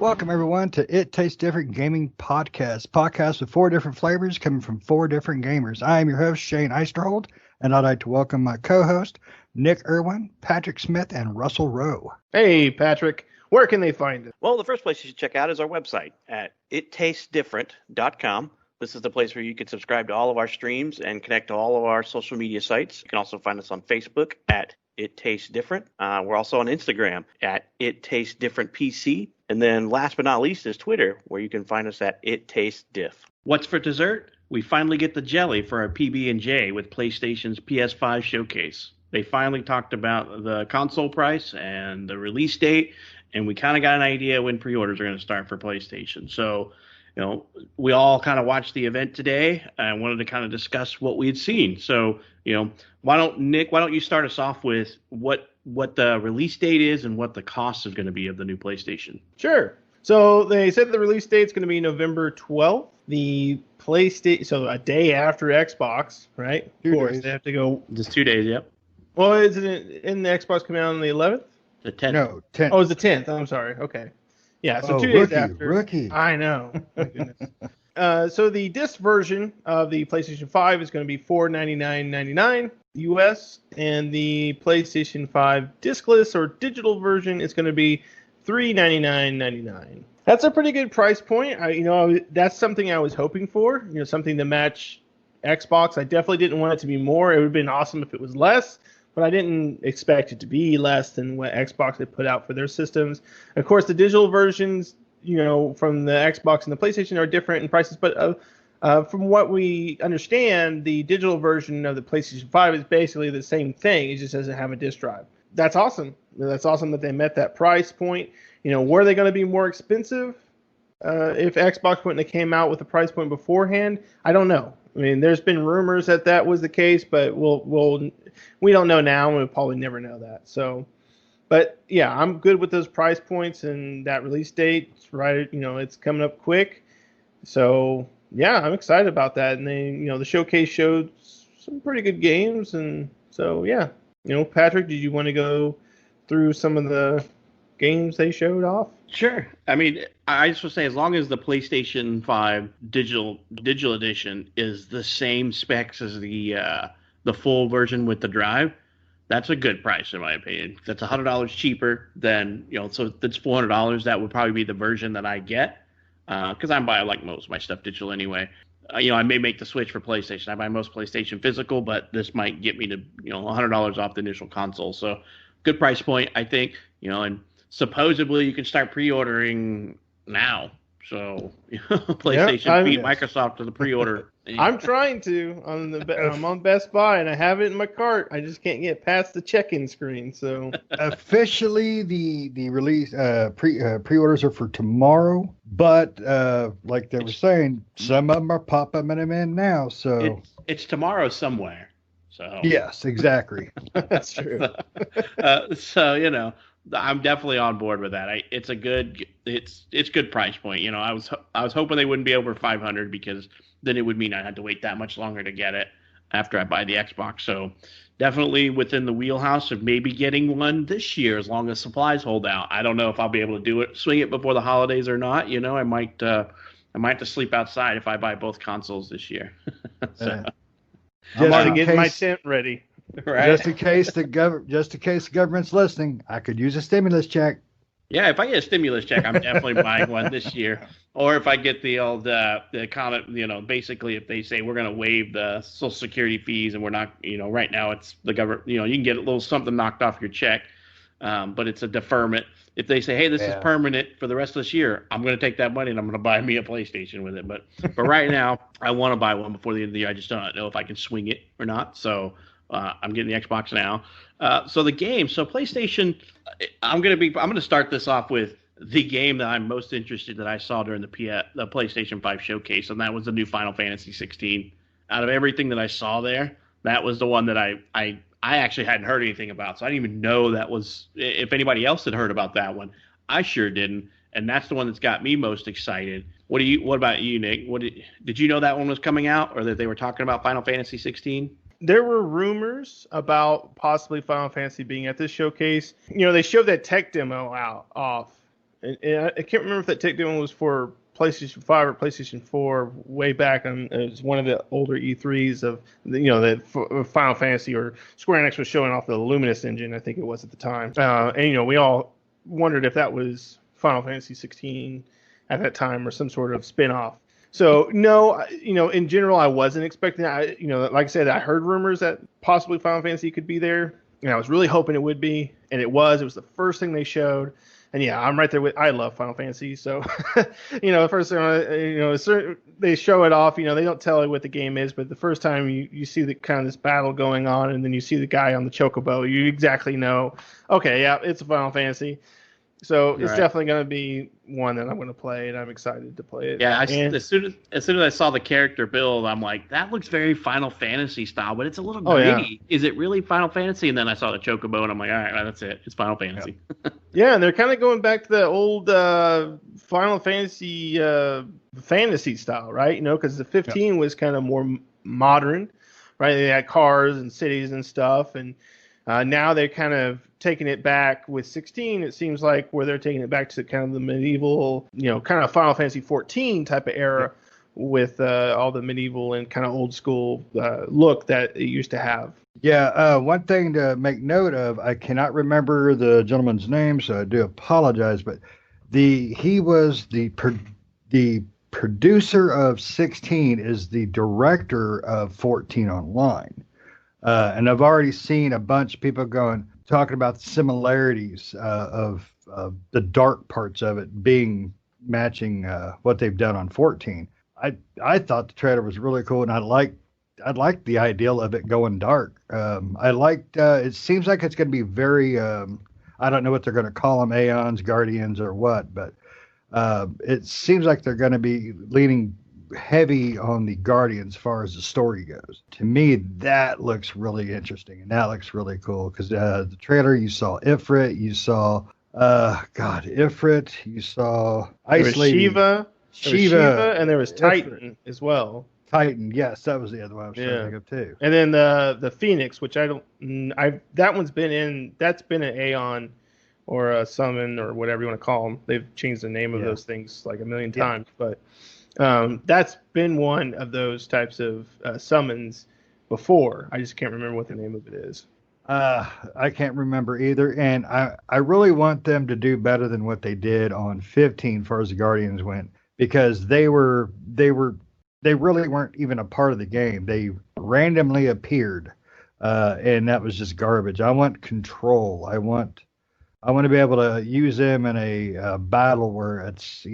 Welcome everyone to It Tastes Different Gaming Podcast with four different flavors coming from four different gamers. I am your host Shane Eisterhold, and I'd like to welcome my co-host Nick Irwin, Patrick Smith, and Russell Rowe. Hey Patrick, where can they find it? Well, the first place you should check out is our website at ittastes.different.com. This is the place where you can subscribe to all of our streams and connect to all of our social media sites. You can also find us on Facebook at It Tastes Different. We're also on Instagram at It Tastes Different PC. And then last but not least is Twitter, where you can find us at It Tastes Diff. What's for dessert? We finally get the jelly for our PB&J with PlayStation's PS5 showcase. They finally talked about the console price and the release date, and we kind of got an idea when pre-orders are going to start for PlayStation. So, we all kind of watched the event today and wanted to kind of discuss what we had seen. So, why don't you start us off with what the release date is and what the cost is going to be of the new PlayStation? Sure. So they said the release date's going to be November 12th. The PlayStation, so a day after Xbox, right? Of course, they have to go. Just 2 days, yep. Well, is it in the Xbox coming out on the 11th? The 10th. No, 10th. Oh, it's the 10th. I'm sorry. Okay. Yeah, so 2 days after. Rookie. I know. My goodness. So the disc version of the PlayStation 5 is going to be $499.99 US, and the PlayStation 5 discless or digital version is going to be $399.99. That's a pretty good price point. That's something I was hoping for. Something to match Xbox. I definitely didn't want it to be more. It would have been awesome if it was less, but I didn't expect it to be less than what Xbox had put out for their systems. Of course, the digital versions, from the Xbox and the PlayStation are different in prices, but from what we understand, the digital version of the PlayStation 5 is basically the same thing. It just doesn't have a disc drive. That's awesome. That's awesome that they met that price point. Were they going to be more expensive if Xbox wouldn't have came out with a price point beforehand? I don't know. I mean, there's been rumors that was the case, but we don't know now, and we'll probably never know that. So, but yeah, I'm good with those price points and that release date. It's right, it's coming up quick. So yeah, I'm excited about that. And then, the showcase showed some pretty good games, and so yeah, Patrick, did you want to go through some of the games they showed off? Sure. I mean, I just would say as long as the PlayStation 5 digital edition is the same specs as the full version with the drive, that's a good price in my opinion. That's $100 cheaper than, so that's $400. That would probably be the version that I get because I'm buying like most of my stuff digital anyway. I may make the switch for PlayStation. I buy most PlayStation physical, but this might get me to, $100 off the initial console. So good price point, I think, and supposedly you can start pre-ordering now. So PlayStation beat Microsoft to the pre-order. I'm trying to. I'm on Best Buy and I have it in my cart. I just can't get past the check-in screen. So officially, the release pre-orders are for tomorrow, but like they were saying, some of them are popping them in now. So it's tomorrow somewhere. So yes, exactly. That's true. So I'm definitely on board with that. It's good price point. I was hoping they wouldn't be over 500 because then it would mean I had to wait that much longer to get it after I buy the Xbox. So definitely within the wheelhouse of maybe getting one this year as long as supplies hold out. I don't know if I'll be able to swing it before the holidays or not. I might have to sleep outside if I buy both consoles this year. So. I'm already getting my tent ready. Right. Just in case the government's listening, I could use a stimulus check. Yeah, if I get a stimulus check, I'm definitely buying one this year. Or if I get the old the comment, basically if they say we're going to waive the Social Security fees and we're not, right now it's the government, you can get a little something knocked off your check, but it's a deferment. If they say, hey, this is permanent for the rest of this year, I'm going to take that money and I'm going to buy me a PlayStation with it. But right now, I want to buy one before the end of the year. I just don't know if I can swing it or not. So I'm getting the Xbox now. So the game. So PlayStation. I'm going to start this off with the game that I'm most interested that I saw during the PlayStation 5 showcase, and that was the new Final Fantasy 16. Out of everything that I saw there, that was the one that I actually hadn't heard anything about. So I didn't even know that was if anybody else had heard about that one. I sure didn't, and that's the one that's got me most excited. What about you, Nick? Did you know that one was coming out, or that they were talking about Final Fantasy 16? There were rumors about possibly Final Fantasy being at this showcase. They showed that tech demo off, and I can't remember if that take demo was for PlayStation 5 or PlayStation 4 way back on. It was one of the older E3s of the Final Fantasy, or Square Enix was showing off the Luminous engine, I think it was at the time. And we all wondered if that was Final Fantasy 16 at that time or some sort of spin-off. So no, in general, I wasn't expecting that. Like I said, I heard rumors that possibly Final Fantasy could be there, and I was really hoping it would be, and it was. It was the first thing they showed. And yeah, I'm right there with. I love Final Fantasy, so the first thing they show it off. They don't tell you what the game is, but the first time you see the kind of this battle going on, and then you see the guy on the chocobo, you exactly know. Okay, yeah, it's a Final Fantasy. So it's definitely going to be one that I'm going to play, and I'm excited to play it. Yeah, as soon as I saw the character build, I'm like, that looks very Final Fantasy style, but it's a little gritty. Yeah. Is it really Final Fantasy? And then I saw the chocobo, and I'm like, all right, that's it. It's Final Fantasy. Yeah, and they're kind of going back to the old Final Fantasy fantasy style, right? Because the 15 was kind of more modern, right? They had cars and cities and stuff, and now they're kind of taking it back with 16. It seems like where they're taking it back to kind of the medieval, kind of Final Fantasy 14 type of era with all the medieval and kind of old school look that it used to have. Yeah, one thing to make note of, I cannot remember the gentleman's name, so I do apologize, but he was the producer of 16 is the director of 14 Online. And I've already seen a bunch of people talking about the similarities of the dark parts of it being matching what they've done on 14. I thought the trailer was really cool, and I liked the ideal of it going dark. I liked it seems like it's going to be very I don't know what they're going to call them, Aeons, Guardians, or what, but it seems like they're going to be leaning heavy on the Guardians as far as the story goes. To me, that looks really interesting, and that looks really cool because the trailer, you saw Ifrit, you saw Ifrit, you saw Ice Lady, Shiva, and there was Titan as well. Titan, yes, that was the other one I was trying to think of too. And then the Phoenix, which that's been an Aeon or a Summon or whatever you want to call them. They've changed the name of those things like a million times, but that's been one of those types of summons before. I just can't remember what the name of it is. I can't remember either, and I really want them to do better than what they did on 15 as far as the Guardians went, because they really weren't even a part of the game. They randomly appeared, and that was just garbage. I want control. I want to be able to use them in a battle where it's,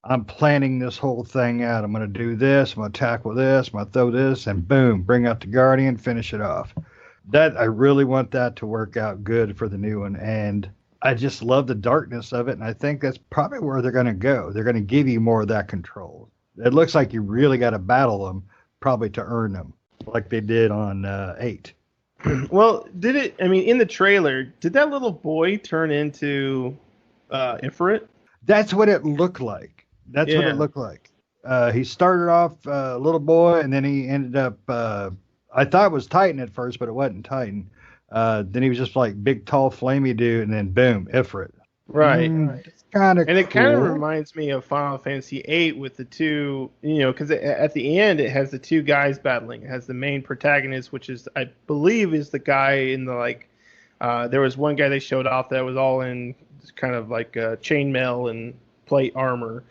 I'm planning this whole thing out. I'm going to do this. I'm going to tackle this. I'm going to throw this, and boom, bring out the Guardian, finish it off. I really want that to work out good for the new one, and I just love the darkness of it, and I think that's probably where they're going to go. They're going to give you more of that control. It looks like you really got to battle them, probably to earn them, like they did on 8. Well, in the trailer, did that little boy turn into Ifrit? That's what it looked like. What it looked like. He started off a little boy, and then he ended up, I thought it was Titan at first, but it wasn't Titan. Then he was just like big, tall, flamey dude, and then boom, Ifrit. Right. It's kind of cool. It kind of reminds me of Final Fantasy VIII with the two, because at the end it has the two guys battling. It has the main protagonist, which is, I believe, is the guy in the there was one guy they showed off that was all in kind of like chainmail and plate armor.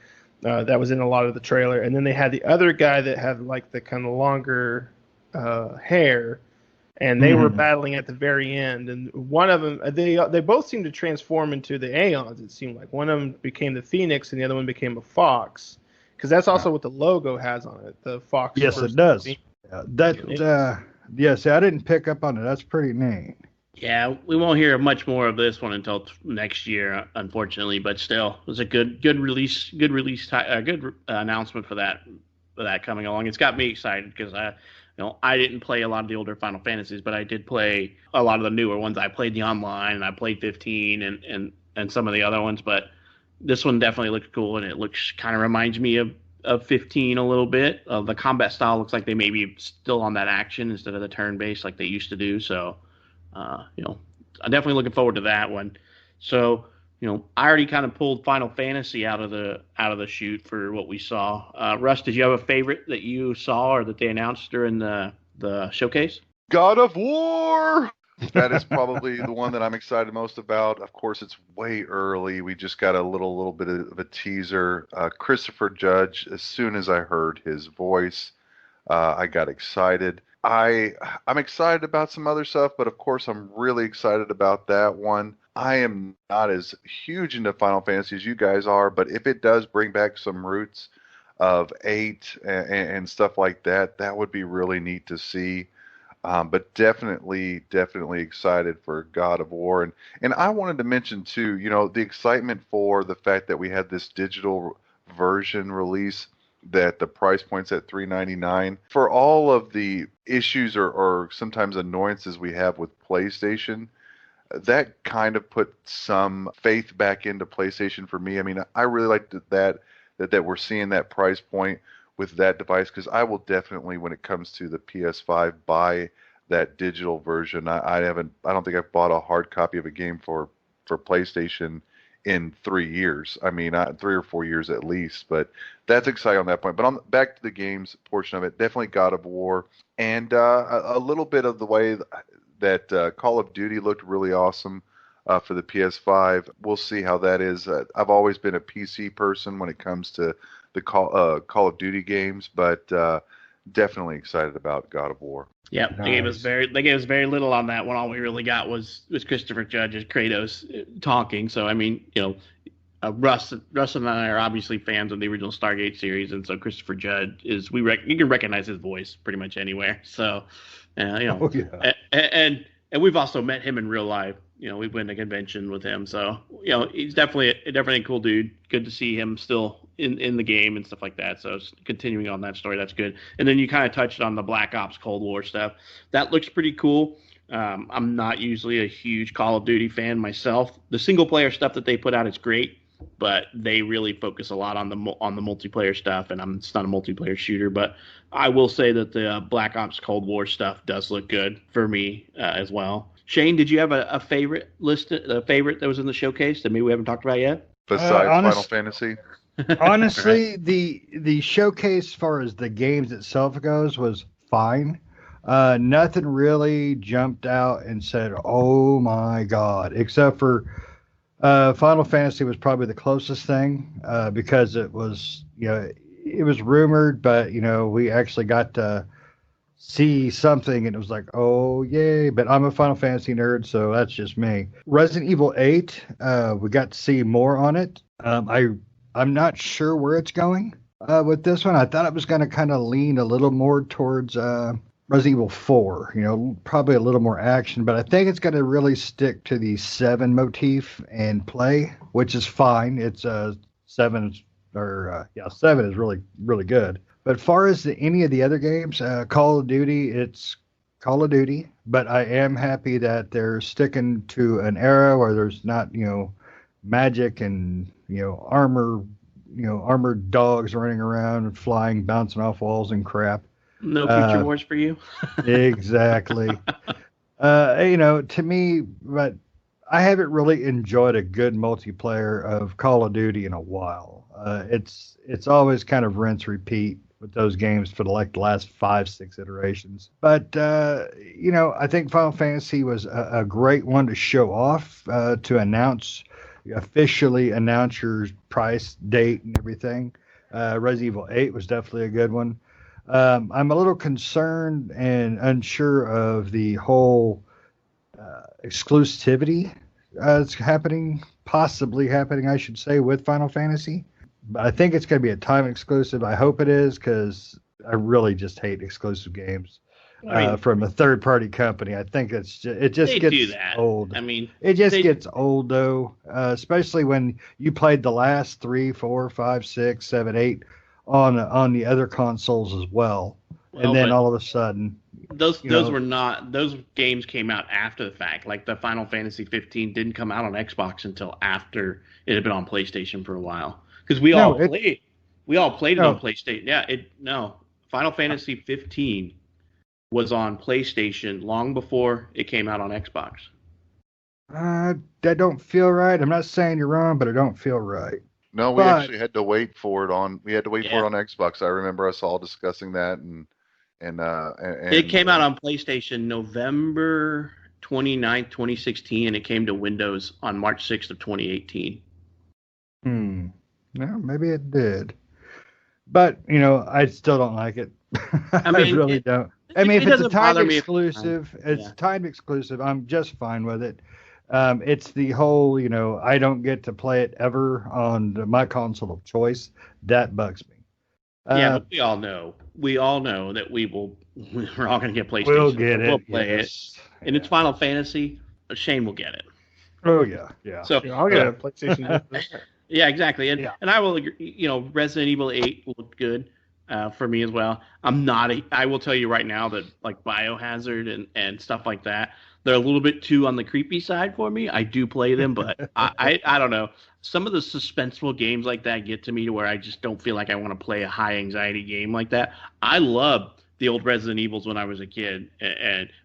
That was in a lot of the trailer. And then they had the other guy that had like the kind of longer hair, and they were battling at the very end. And one of them, they both seemed to transform into the Aeons. It seemed like one of them became the Phoenix, and the other one became a fox, because that's also what the logo has on it. The fox. Yes, it does. Yes, I didn't pick up on it. That's pretty neat. Yeah, we won't hear much more of this one until next year, unfortunately. But still, it was a good announcement for that coming along. It's got me excited because I didn't play a lot of the older Final Fantasies, but I did play a lot of the newer ones. I played the online, and I played 15 and some of the other ones. But this one definitely looks cool, and it kind of reminds me of 15 a little bit. The combat style looks like they may be still on that action instead of the turn-based like they used to do. So. I'm definitely looking forward to that one. So, I already kind of pulled Final Fantasy out of the chute for what we saw. Russ, did you have a favorite that you saw or that they announced during the showcase? God of War! That is probably the one that I'm excited most about. Of course, it's way early. We just got a little bit of a teaser. Christopher Judge, as soon as I heard his voice, I got excited. I'm excited about some other stuff, but of course I'm really excited about that one. I am not as huge into Final Fantasy as you guys are, but if it does bring back some roots of 8 and stuff like that, that would be really neat to see. But definitely excited for God of War. And I wanted to mention too, the excitement for the fact that we had this digital version release, that the price point's at $3.99. For all of the issues or sometimes annoyances we have with PlayStation, that kind of put some faith back into PlayStation for me. I mean, I really like that we're seeing that price point with that device, because I will definitely, when it comes to the PS5, buy that digital version. I don't think I've bought a hard copy of a game for PlayStation in 3 years. I mean, 3 or 4 years at least. But that's exciting on that point. But back to the games portion of it, definitely God of War, and a little bit of the way that Call of Duty looked really awesome for the PS5. We'll see how that is. I've always been a PC person when it comes to the Call of Duty games, but definitely excited about God of War. Yeah, Nice. They gave us very little on that one. All we really got was Christopher Judge as Kratos talking. So I mean, Russ and I are obviously fans of the original Stargate series, and so Christopher Judge is you can recognize his voice pretty much anywhere. So, Oh, yeah. and we've also met him in real life. We went to a convention with him, so he's definitely a cool dude. Good to see him still in the game and stuff like that. So continuing on that story, that's good. And then you kind of touched on the Black Ops Cold War stuff. That looks pretty cool. I'm not usually a huge Call of Duty fan myself. The single player stuff that they put out is great, but they really focus a lot on the multiplayer stuff, and it's not a multiplayer shooter. But I will say that the Black Ops Cold War stuff does look good for me as well. Shane, did you have a favorite favorite that was in the showcase that maybe we haven't talked about yet? Besides Final Fantasy? Honestly, the showcase as far as the games itself goes was fine. Nothing really jumped out and said, "Oh my God," except for Final Fantasy was probably the closest thing because it was it was rumored, but we actually got to see something and it was like, oh yay. But I'm a Final Fantasy nerd, so that's just me. Resident Evil 8, we got to see more on it. I'm not sure where it's going with this one. I thought it was going to kind of lean a little more towards Resident Evil 4, probably a little more action, but I think it's going to really stick to the 7 motif and play, which is fine. It's 7 is really, really good. But as far as any of the other games, Call of Duty, it's Call of Duty. But I am happy that they're sticking to an era where there's not, magic and, armored dogs running around and flying, bouncing off walls and crap. No future wars for you. Exactly. To me, but I haven't really enjoyed a good multiplayer of Call of Duty in a while. It's always kind of rinse repeat with those games for the last 5-6 iterations. But I think Final Fantasy was a great one to show off, to officially announce your price, date, and everything. Resident Evil 8 was definitely a good one. I'm a little concerned and unsure of the whole exclusivity that's possibly happening, I should say, with Final Fantasy. But I think it's going to be a time exclusive. I hope it is, because I really just hate exclusive games from a third-party company. I think it just gets old. It just gets old, though, especially when you played the last 3, 4, 5, 6, 7, 8 on the other consoles as well. And then all of a sudden, those games came out after the fact. Like the Final Fantasy 15 didn't come out on Xbox until after it had been on PlayStation for a while. Because we all played it on PlayStation. Yeah, Final Fantasy 15 was on PlayStation long before it came out on Xbox. That don't feel right. I'm not saying you're wrong, but it don't feel right. No, we But actually had to wait for it on. We had to wait for it Yeah. on Xbox. I remember us all discussing that, It came out on PlayStation November 29th, 2016, and it came to Windows on March 6th of 2018. No, maybe it did. But I still don't like it. I mean, really don't. I mean, it if it's a doesn't timed bother me if- exclusive, it's Yeah. timed exclusive. I'm just fine with it. It's the whole, I don't get to play it ever on my console of choice. That bugs me. Yeah, but we all know. We all know that we're all going to get PlayStation. We'll get We'll it. play Yes. it. And it's Final Fantasy. Shane will get it. Oh yeah, yeah. So I'll get a PlayStation. yeah, exactly. And Yeah. and I will agree, Resident Evil 8 looked good for me as well. I will tell you right now that like Biohazard and stuff like that, they're a little bit too on the creepy side for me. I do play them, but I don't know. Some of the suspenseful games like that get to me to where I just don't feel like I want to play a high anxiety game like that. I loved the old Resident Evils when I was a kid,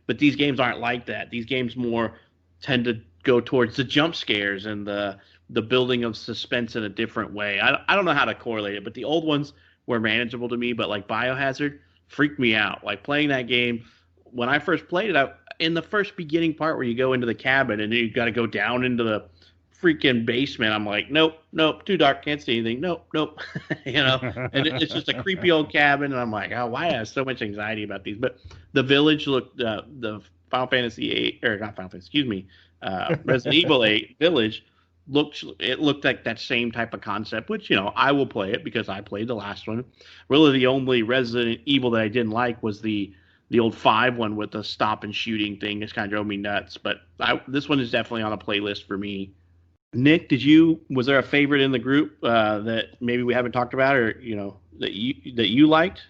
but these games aren't like that. These games more tend to go towards the jump scares and the building of suspense in a different way. I don't know how to correlate it, but the old ones were manageable to me. But like Biohazard freaked me out. Like playing that game when I first played it, in the first beginning part where you go into the cabin and you got to go down into the freaking basement. I'm like, nope, too dark, can't see anything. Nope. And it's just a creepy old cabin. And I'm like, oh, why I have so much anxiety about these? But the village looked, the Final Fantasy 8, or not Final Fantasy, excuse me, Resident Evil 8 Village looked like that same type of concept, which, I will play it because I played the last one. Really the only Resident Evil that I didn't like was the old 5 one with the stop and shooting thing. This kind of drove me nuts, but this one is definitely on a playlist for me. Nick, was there a favorite in the group that maybe we haven't talked about, or that you liked?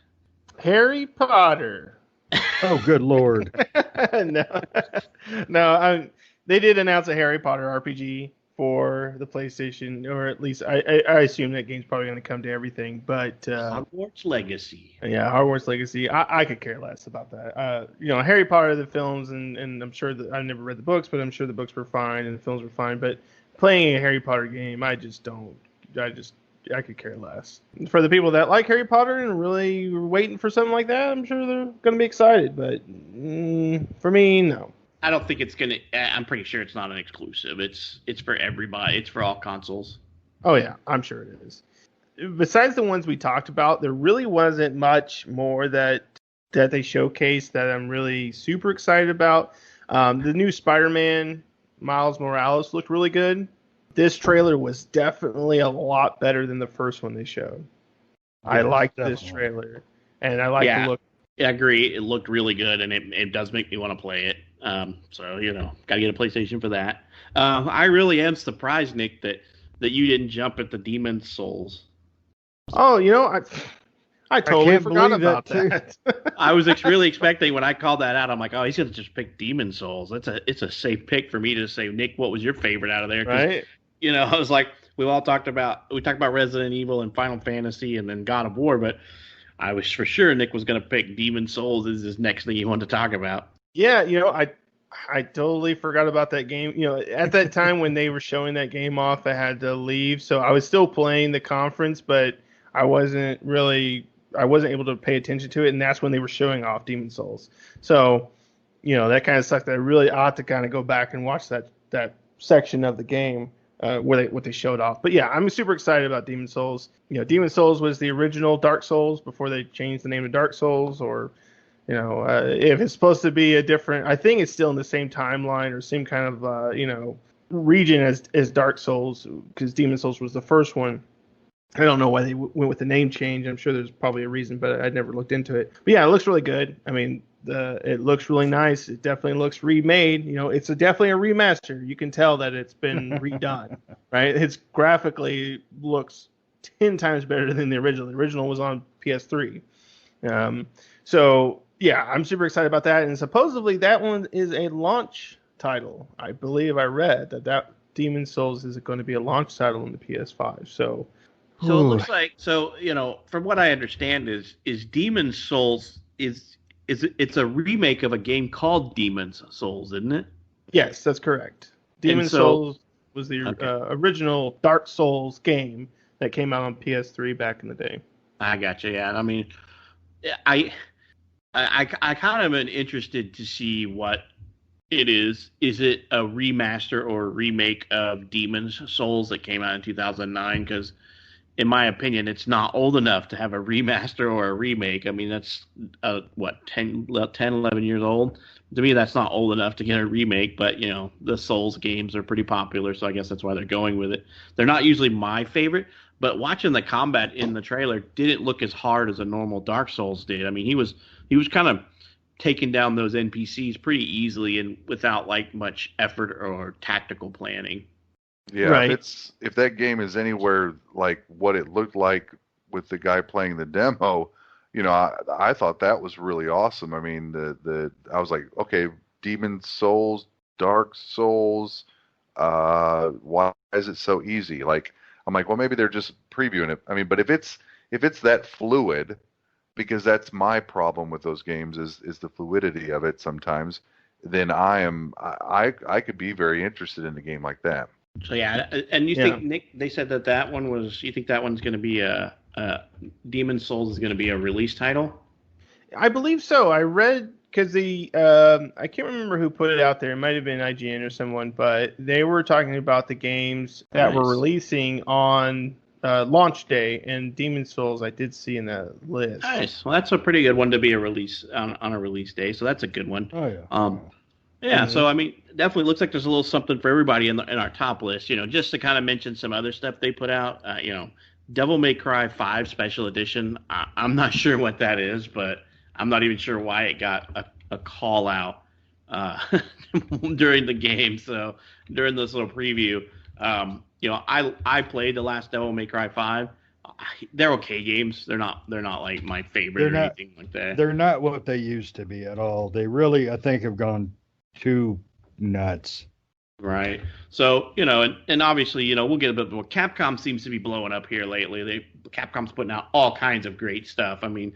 Harry Potter. Oh, good Lord. No. They did announce a Harry Potter RPG for the PlayStation, or at least I assume that game's probably going to come to everything. But Hogwarts Legacy. Yeah, Hogwarts Legacy. I could care less about that. Harry Potter, the films, and I'm sure that I've never read the books, but I'm sure the books were fine and the films were fine. But playing a Harry Potter game, I could care less. For the people that like Harry Potter and really were waiting for something like that, I'm sure they're going to be excited. But for me, no. I don't think it's gonna. I'm pretty sure it's not an exclusive. It's for everybody. It's for all consoles. Oh yeah, I'm sure it is. Besides the ones we talked about, there really wasn't much more that they showcased that I'm really super excited about. The new Spider-Man Miles Morales looked really good. This trailer was definitely a lot better than the first one they showed. I liked this trailer, and I like the look. Yeah, I agree. It looked really good, and it does make me want to play it. So gotta get a PlayStation for that. I really am surprised, Nick, that you didn't jump at the Demon Souls. Oh, I totally forgot about that. I was really expecting when I called that out. I'm like, oh, he's gonna just pick Demon Souls. It's a safe pick for me to say, Nick, what was your favorite out of there? Right. I was like, we talked about Resident Evil and Final Fantasy and then God of War, but I was for sure Nick was gonna pick Demon Souls as his next thing he wanted to talk about. Yeah, I totally forgot about that game. At that time when they were showing that game off, I had to leave, so I was still playing the conference, but I wasn't able to pay attention to it, and that's when they were showing off Demon Souls. So, that kind of sucked. I really ought to kind of go back and watch that section of the game what they showed off. But yeah, I'm super excited about Demon Souls. Demon Souls was the original Dark Souls before they changed the name to Dark Souls, or if it's supposed to be a different, I think it's still in the same timeline or same kind of region as Dark Souls, because Demon Souls was the first one. I don't know why they went with the name change. I'm sure there's probably a reason, but I never looked into it. But yeah, it looks really good. I mean, it looks really nice. It definitely looks remade. It's definitely a remaster. You can tell that it's been redone, right? It's graphically looks 10 times better than the original. The original was on PS3. So yeah, I'm super excited about that. And supposedly that one is a launch title. I believe I read that Demon Souls is going to be a launch title in the PS5. So it looks like, from what I understand is Demon Souls it's a remake of a game called Demon's Souls, isn't it? Yes, that's correct. Demon's Souls was the original Dark Souls game that came out on PS3 back in the day. I gotcha. Yeah, I mean, I kind of am interested to see what it is. Is it a remaster or a remake of Demon's Souls that came out in 2009? Because in my opinion, it's not old enough to have a remaster or a remake. I mean, that's 10, 11 years old. To me, that's not old enough to get a remake, but, the Souls games are pretty popular, so I guess that's why they're going with it. They're not usually my favorite, but watching the combat in the trailer didn't look as hard as a normal Dark Souls did. I mean, he was kind of taking down those NPCs pretty easily and without, much effort or tactical planning. Yeah, right. if that game is anywhere like what it looked like with the guy playing the demo, I thought that was really awesome. I mean, I was like, okay, Demon Souls, Dark Souls, why is it so easy? I'm like, well, maybe they're just previewing it. I mean, but if it's that fluid, because that's my problem with those games is the fluidity of it sometimes, then I could be very interested in a game like that. So yeah, and you think, Nick, they said that one was, you think that one's going to be Demon's Souls is going to be a release title? I believe so. I read, because I can't remember who put it out there. It might have been IGN or someone, but they were talking about the games that were releasing on launch day, and Demon's Souls I did see in that list. Nice. Well, that's a pretty good one to be a release on a release day, so that's a good one. Oh, yeah. Yeah, so I mean, definitely looks like there's a little something for everybody in our top list. Just to kind of mention some other stuff they put out. Devil May Cry 5 Special Edition. I'm not sure what that is, but I'm not even sure why it got a call out during the game. So during this little preview, I played the last Devil May Cry 5. They're okay games. They're not like my favorite anything like that. They're not what they used to be at all. They really, I think, have gone too nuts. Right. So, and obviously, we'll get a bit more. Capcom seems to be blowing up here lately. Capcom's putting out all kinds of great stuff. I mean,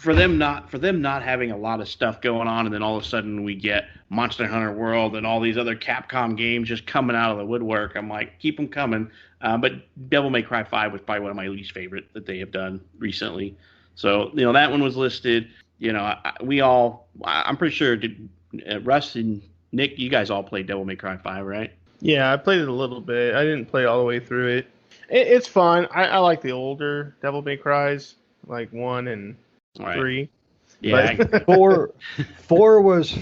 for them not having a lot of stuff going on, and then all of a sudden we get Monster Hunter World and all these other Capcom games just coming out of the woodwork. I'm like, keep them coming. But Devil May Cry 5 was probably one of my least favorite that they have done recently. So, that one was listed. I'm pretty sure Russ and Nick, you guys all played Devil May Cry 5, right? Yeah, I played it a little bit. I didn't play all the way through it. It's fun. I like the older Devil May Cries, like 1 and 3. Yeah, but 4 was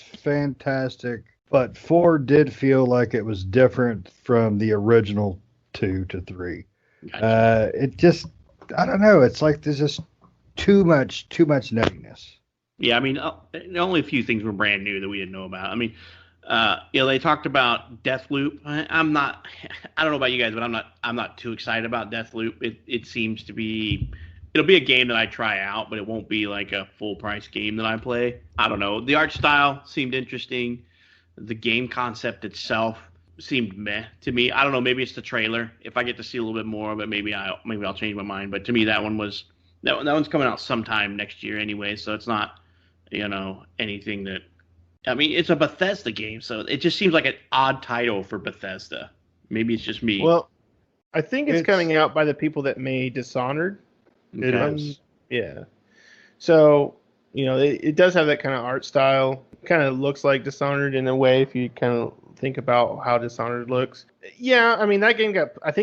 fantastic, but 4 did feel like it was different from the original 2 to 3. Gotcha. It just, I don't know. It's like there's just too much nuttiness. Yeah, I mean, only a few things were brand new that we didn't know about. I mean, they talked about Deathloop. I don't know about you guys, but I'm not too excited about Deathloop. It seems to be, it'll be a game that I try out, but it won't be like a full price game that I play. I don't know. The art style seemed interesting. The game concept itself seemed meh to me. I don't know. Maybe it's the trailer. If I get to see a little bit more of it, maybe I'll change my mind. But to me, that one's coming out sometime next year anyway, so it's not, anything that, I mean, it's a Bethesda game, so it just seems like an odd title for Bethesda. Maybe it's just me. Well, I think it's coming out by the people that made Dishonored. It is. Yeah. So, it does have that kind of art style. Kind of looks like Dishonored in a way if you kind of think about how Dishonored looks. Yeah, I mean, I think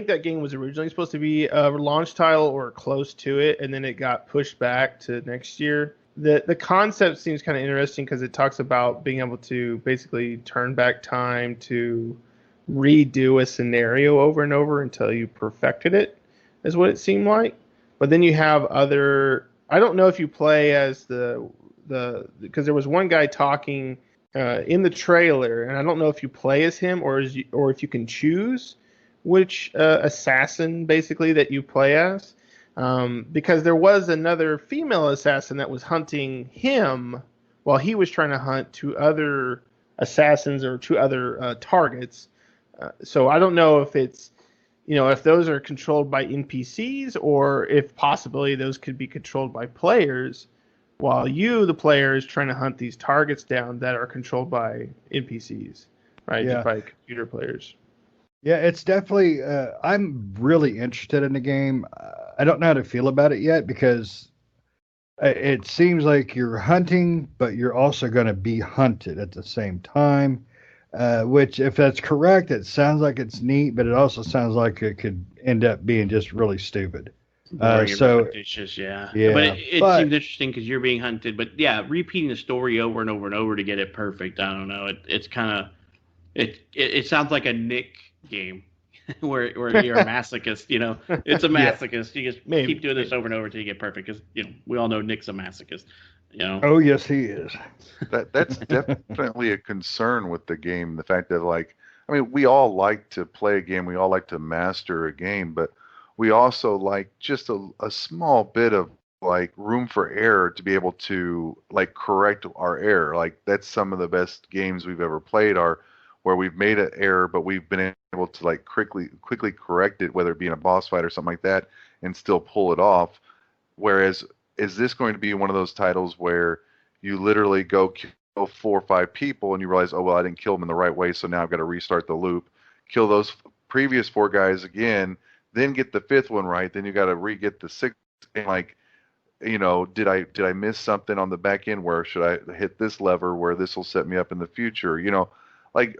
that game was originally supposed to be a launch title or close to it, and then it got pushed back to next year. The concept seems kind of interesting because it talks about being able to basically turn back time to redo a scenario over and over until you perfected it, is what it seemed like. But then you have I don't know if you play as because there was one guy talking in the trailer, and I don't know if you play as him or if you can choose which assassin basically that you play as. Because there was another female assassin that was hunting him while he was trying to hunt 2 other assassins or 2 other targets. So I don't know if it's, if those are controlled by NPCs or if possibly those could be controlled by players while the player, is trying to hunt these targets down that are controlled by NPCs. right? Yeah. Just by computer players. Yeah, it's definitely. I'm really interested in the game. I don't know how to feel about it yet because it seems like you're hunting, but you're also going to be hunted at the same time. Which, if that's correct, it sounds like it's neat, but it also sounds like it could end up being just really stupid. Boring and So repetitious, yeah. yeah, But it but seems interesting because you're being hunted. But yeah, repeating the story over and over and over to get it perfect. I don't know. It's kind of it sounds like a Nick game where you're a masochist. You know, it's a Yeah. masochist. You just Maybe. keep doing this over and over until you get perfect. Because we all know Nick's a masochist. You know. oh yes, he is. That's definitely a concern with the game. The fact that, like, I mean, we all like to play a game, we all like to master a game, but we also like just a small bit of like room for error to be able to like correct our error. Like that's some of the best games we've ever played are where we've made an error, but we've been able to like quickly correct it, whether it be in a boss fight or something like that, and still pull it off. Whereas, is this going to be one of those titles where you literally go kill 4 or 5 people and you realize, oh, well, I didn't kill them in the right way, so now I've got to restart the loop, kill those previous 4 guys again, then get the 5th one right, then you got to re-get the 6th, and like, did I miss something on the back end where should I hit this lever where this will set me up in the future? Like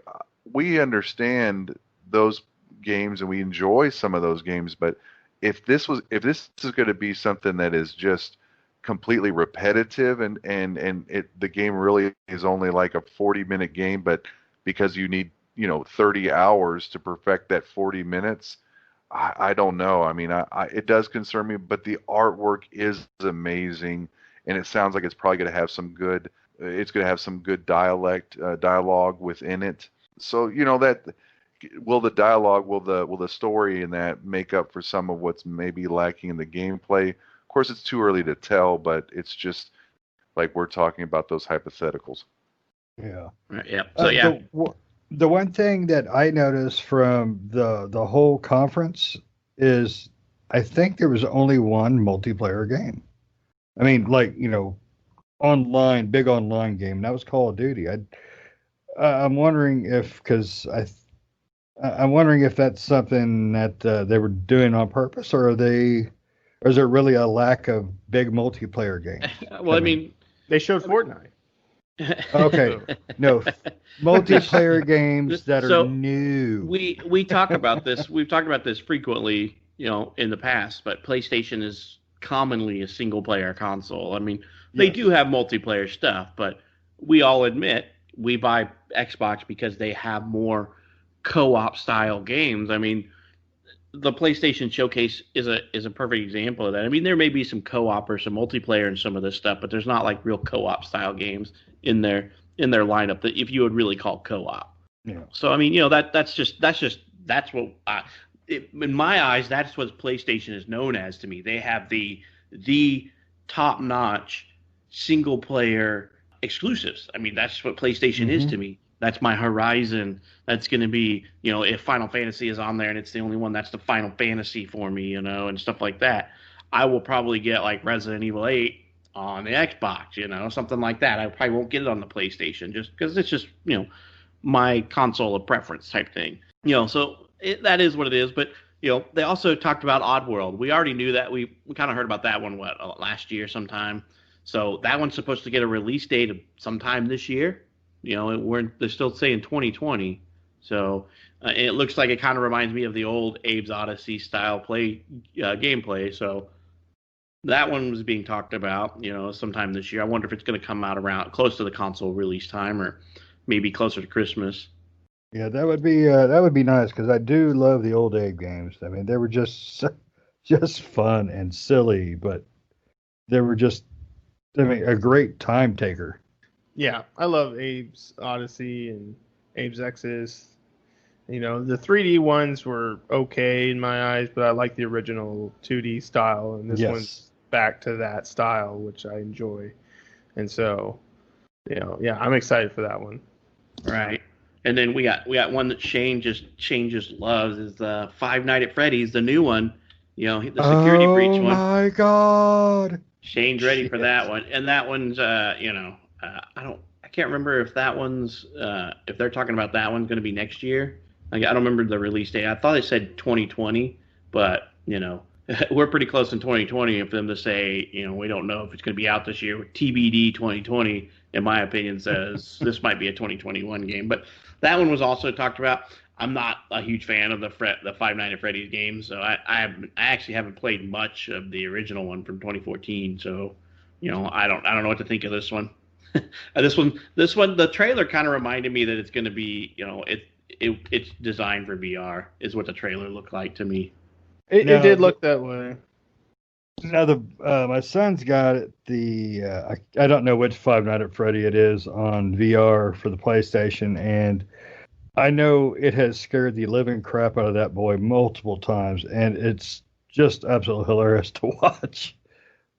we understand those games and we enjoy some of those games, but if this is going to be something that is just completely repetitive and the game really is only like a 40-minute game, but because you need 30 hours to perfect that 40 minutes, I don't know. I mean, it does concern me, but the artwork is amazing, and it sounds like it's probably going to have some good. It's going to have some good dialogue within it. So that will the dialogue, will the story in that make up for some of what's maybe lacking in the gameplay? Of course, it's too early to tell, but it's just like we're talking about those hypotheticals. Yeah. Right, yeah. So yeah. The one thing that I noticed from the whole conference is I think there was only one multiplayer game. I mean, like, online, big online game. And that was Call of Duty. I'm wondering I'm wondering if that's something that they were doing on purpose, or is there really a lack of big multiplayer games? Well, I mean, They showed Fortnite. Okay, no, multiplayer games that So, are new. we talk about this. We've talked about this frequently, in the past. But PlayStation is commonly a single player console. I mean, they Yes. do have multiplayer stuff, but we all admit we buy Xbox because they have more co-op style games. I mean, the PlayStation Showcase is a perfect example of that. I mean, there may be some co-op or some multiplayer and some of this stuff, but there's not like real co-op style games in their lineup that if you would really call co-op. Yeah. So I mean, that's what in my eyes that's what PlayStation is known as to me. They have the top-notch single player exclusives. I mean, that's what PlayStation is to me. That's my Horizon. That's going to be, if Final Fantasy is on there and it's the only one, that's the Final Fantasy for me, and stuff like that. I will probably get like Resident Evil 8 on the Xbox, something like that. I probably won't get it on the PlayStation just because it's just, my console of preference type thing. So that is what it is. But, they also talked about Oddworld. We already knew that. We kind of heard about that one, last year sometime. So that one's supposed to get a release date of sometime this year. They're still saying 2020. So it looks like it kind of reminds me of the old Abe's Odyssey style gameplay. So that one was being talked about, sometime this year. I wonder if it's going to come out around close to the console release time or maybe closer to Christmas. Yeah, that would be nice because I do love the old Abe games. I mean, they were just fun and silly, but they were just a great time taker. Yeah, I love Abe's Odyssey and Abe's Exodus. The 3D ones were okay in my eyes, but I like the original 2D style, and this one's back to that style, which I enjoy. And so, yeah, I'm excited for that one. Right. And then we got one that Shane just loves is Five Nights at Freddy's, the new one. The security breach one. Oh my God! Shane's ready for that one, and that one's I can't remember if that one's if they're talking about that one going to be next year. Like, I don't remember the release date. I thought they said 2020, but we're pretty close in 2020. And for them to say, we don't know if it's going to be out this year, TBD 2020, in my opinion, says this might be a 2021 game. But that one was also talked about. I'm not a huge fan of the Five Nights at Freddy's games, so I actually haven't played much of the original one from 2014. So, I don't know what to think of this one. This one, the trailer kind of reminded me that it's going to be, it's designed for VR, is what the trailer looked like to me. It did look that way. Now, my son's got I don't know which Five Nights at Freddy it is on VR for the PlayStation, and I know it has scared the living crap out of that boy multiple times, and it's just absolutely hilarious to watch.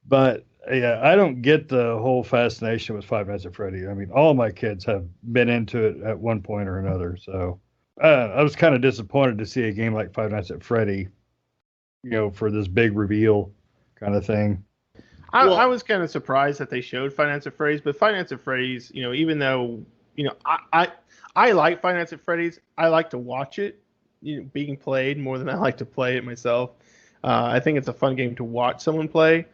But yeah, I don't get the whole fascination with Five Nights at Freddy. I mean, all my kids have been into it at one point or another. So I was kind of disappointed to see a game like Five Nights at Freddy, for this big reveal kind of thing. I was kind of surprised that they showed Five Nights at Freddy's, but Five Nights at Freddy's, even though, I like Five Nights at Freddy's, I like to watch it, being played more than I like to play it myself. I think it's a fun game to watch someone play,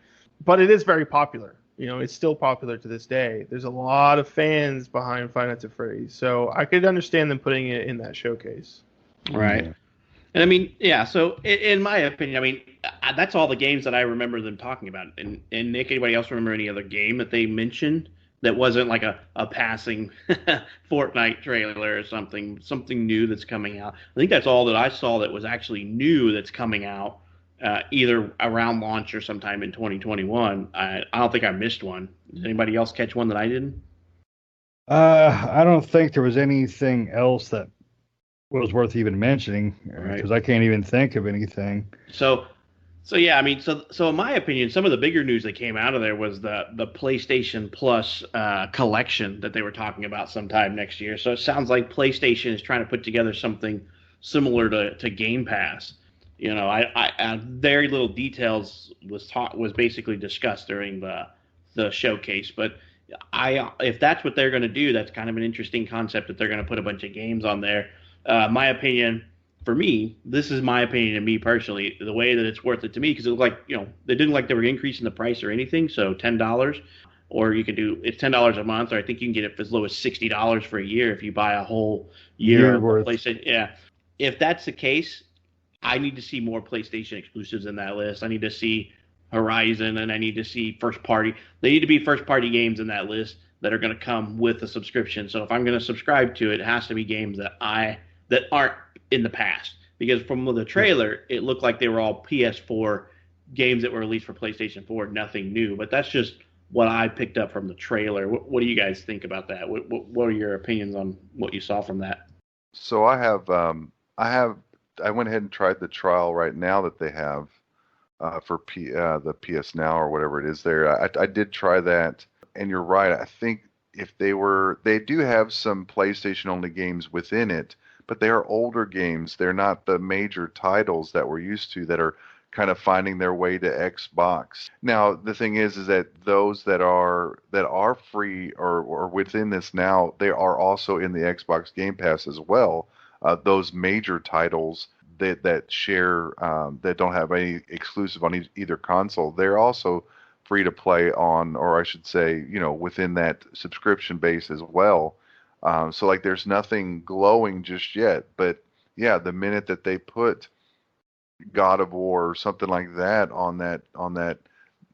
but it is very popular. It's still popular to this day. There's a lot of fans behind Five Nights at Freddy's, so I could understand them putting it in that showcase. Right. Yeah. And I mean, yeah, so in my opinion, I mean, that's all the games that I remember them talking about. And Nick, anybody else remember any other game that they mentioned that wasn't like a passing Fortnite trailer or something new that's coming out? I think that's all that I saw that was actually new that's coming out, either around launch or sometime in 2021. I don't think I missed one. Did anybody else catch one that I didn't? I don't think there was anything else that was worth even mentioning, because I can't even think of anything. So yeah, I mean, so in my opinion, some of the bigger news that came out of there was the PlayStation Plus collection that they were talking about sometime next year. So it sounds like PlayStation is trying to put together something similar to Game Pass. I very little details was basically discussed during the showcase, but if that's what they're going to do, that's kind of an interesting concept that they're going to put a bunch of games on there. My opinion, for me, this is my opinion of me personally, the way that it's worth it to me, because it looked like, they didn't like they were increasing the price or anything. So $10, or you can it's $10 a month, or I think you can get it for as low as $60 for a year if you buy a whole year of PlayStation. Yeah. If that's the case, I need to see more PlayStation exclusives in that list. I need to see Horizon, and I need to see first party. They need to be first party games in that list that are going to come with a subscription. So if I'm going to subscribe to it, it has to be games that aren't in the past, because from the trailer it looked like they were all PS4 games that were released for PlayStation 4, nothing new. But that's just what I picked up from the trailer. What do you guys think about that? What are your opinions on what you saw from that? So I went ahead and tried the trial right now that they have for the PS Now or whatever it is there. I did try that, and you're right. I think they do have some PlayStation only games within it, but they are older games. They're not the major titles that we're used to that are kind of finding their way to Xbox. Now, the thing is that those that are free or within this now, they are also in the Xbox Game Pass as well. Those major titles that share that don't have any exclusive on either console, they're also free to play on, or I should say, within that subscription base as well. So like there's nothing glowing just yet, but yeah, the minute that they put God of War or something like that on that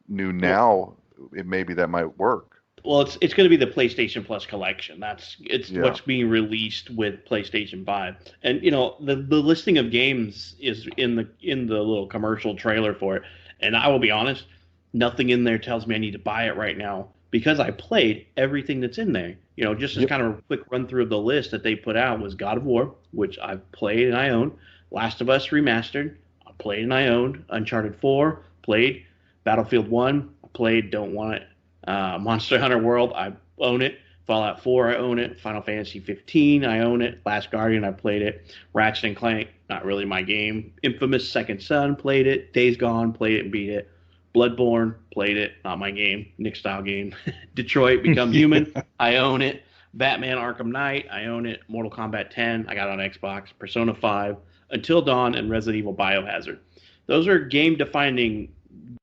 new Now, maybe that might work. Well, it's going to be the PlayStation Plus collection. What's being released with PlayStation 5. And the listing of games is in the little commercial trailer for it. And I will be honest, nothing in there tells me I need to buy it right now, because I played everything that's in there. Just as kind of a quick run through of the list that they put out was God of War, which I've played and I own. Last of Us Remastered, I played and I owned. Uncharted 4, played. Battlefield 1, I played, don't want it. Monster Hunter World, I own it. Fallout 4, I own it. Final Fantasy 15, I own it. Last Guardian, I played it. Ratchet and Clank, not really my game. Infamous Second Son, played it. Days Gone, played it and beat it. Bloodborne, played it, not my game. Nick style game. Detroit Become Human, I own it. Batman Arkham Knight, I own it. Mortal Kombat 10, I got it on Xbox. Persona 5, Until Dawn, and Resident Evil Biohazard. Those are game-defining,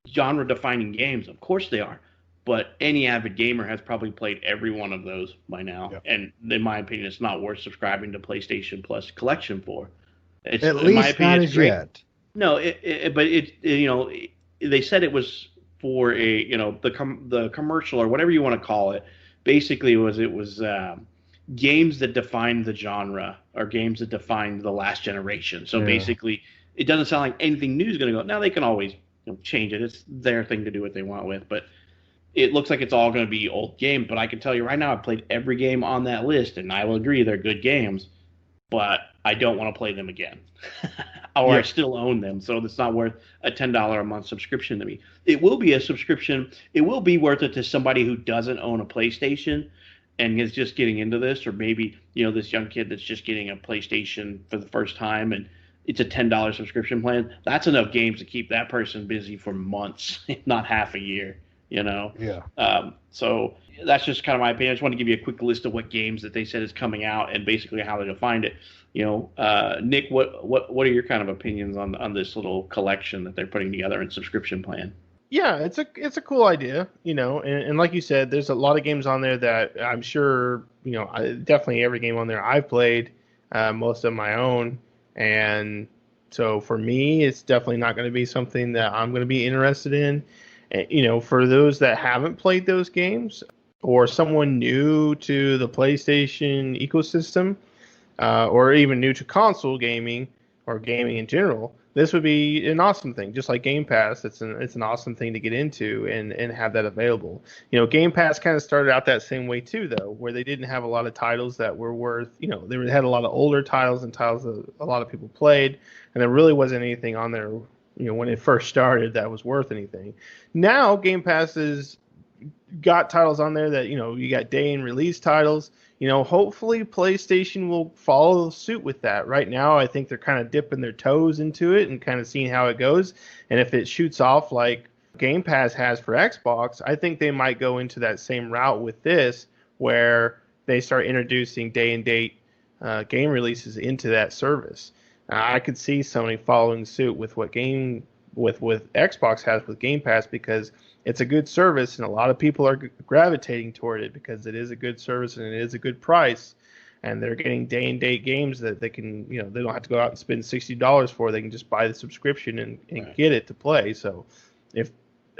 genre-defining games. Of course they are. But any avid gamer has probably played every one of those by now. Yep. And in my opinion, it's not worth subscribing to PlayStation Plus Collection for. At in least my opinion, not it's as great. yet. No, but they said it was for the commercial or whatever you want to call it. Basically, it was games that defined the genre or games that defined the last generation. So basically, it doesn't sound like anything new is going to go. Now they can always change it. It's their thing to do what they want with, but it looks like it's all going to be old games. But I can tell you right now, I've played every game on that list, and I will agree they're good games, but I don't want to play them again. Or I still own them, so it's not worth a $10 a month subscription to me. It will be a subscription. It will be worth it to somebody who doesn't own a PlayStation and is just getting into this, or maybe this young kid that's just getting a PlayStation for the first time, and it's a $10 subscription plan. That's enough games to keep that person busy for months, if not half a year. Yeah. So that's just kind of my opinion. I just want to give you a quick list of what games that they said is coming out and basically how they defined it. Nick, what are your kind of opinions on this little collection that they're putting together in subscription plan? Yeah, it's a cool idea, and like you said, there's a lot of games on there that I'm sure, definitely every game on there I've played, most of my own, and so for me, it's definitely not going to be something that I'm going to be interested in. And, for those that haven't played those games or someone new to the PlayStation ecosystem, or even new to console gaming or gaming in general, this would be an awesome thing. Just like Game Pass, it's an awesome thing to get into and have that available. Game Pass kind of started out that same way too, though, where they didn't have a lot of titles that were worth, they had a lot of older titles and titles that a lot of people played, and there really wasn't anything on there, when it first started that was worth anything. Now Game Pass has got titles on there that, you got day and release titles. Hopefully PlayStation will follow suit with that. Right now, I think they're kind of dipping their toes into it and kind of seeing how it goes. And if it shoots off like Game Pass has for Xbox, I think they might go into that same route with this, where they start introducing day and date game releases into that service. I could see Sony following suit with what with Xbox has with Game Pass, because it's a good service and a lot of people are gravitating toward it because it is a good service and it is a good price, and they're getting day and date games that they can, they don't have to go out and spend $60 for. They can just buy the subscription and Right. get it to play. So if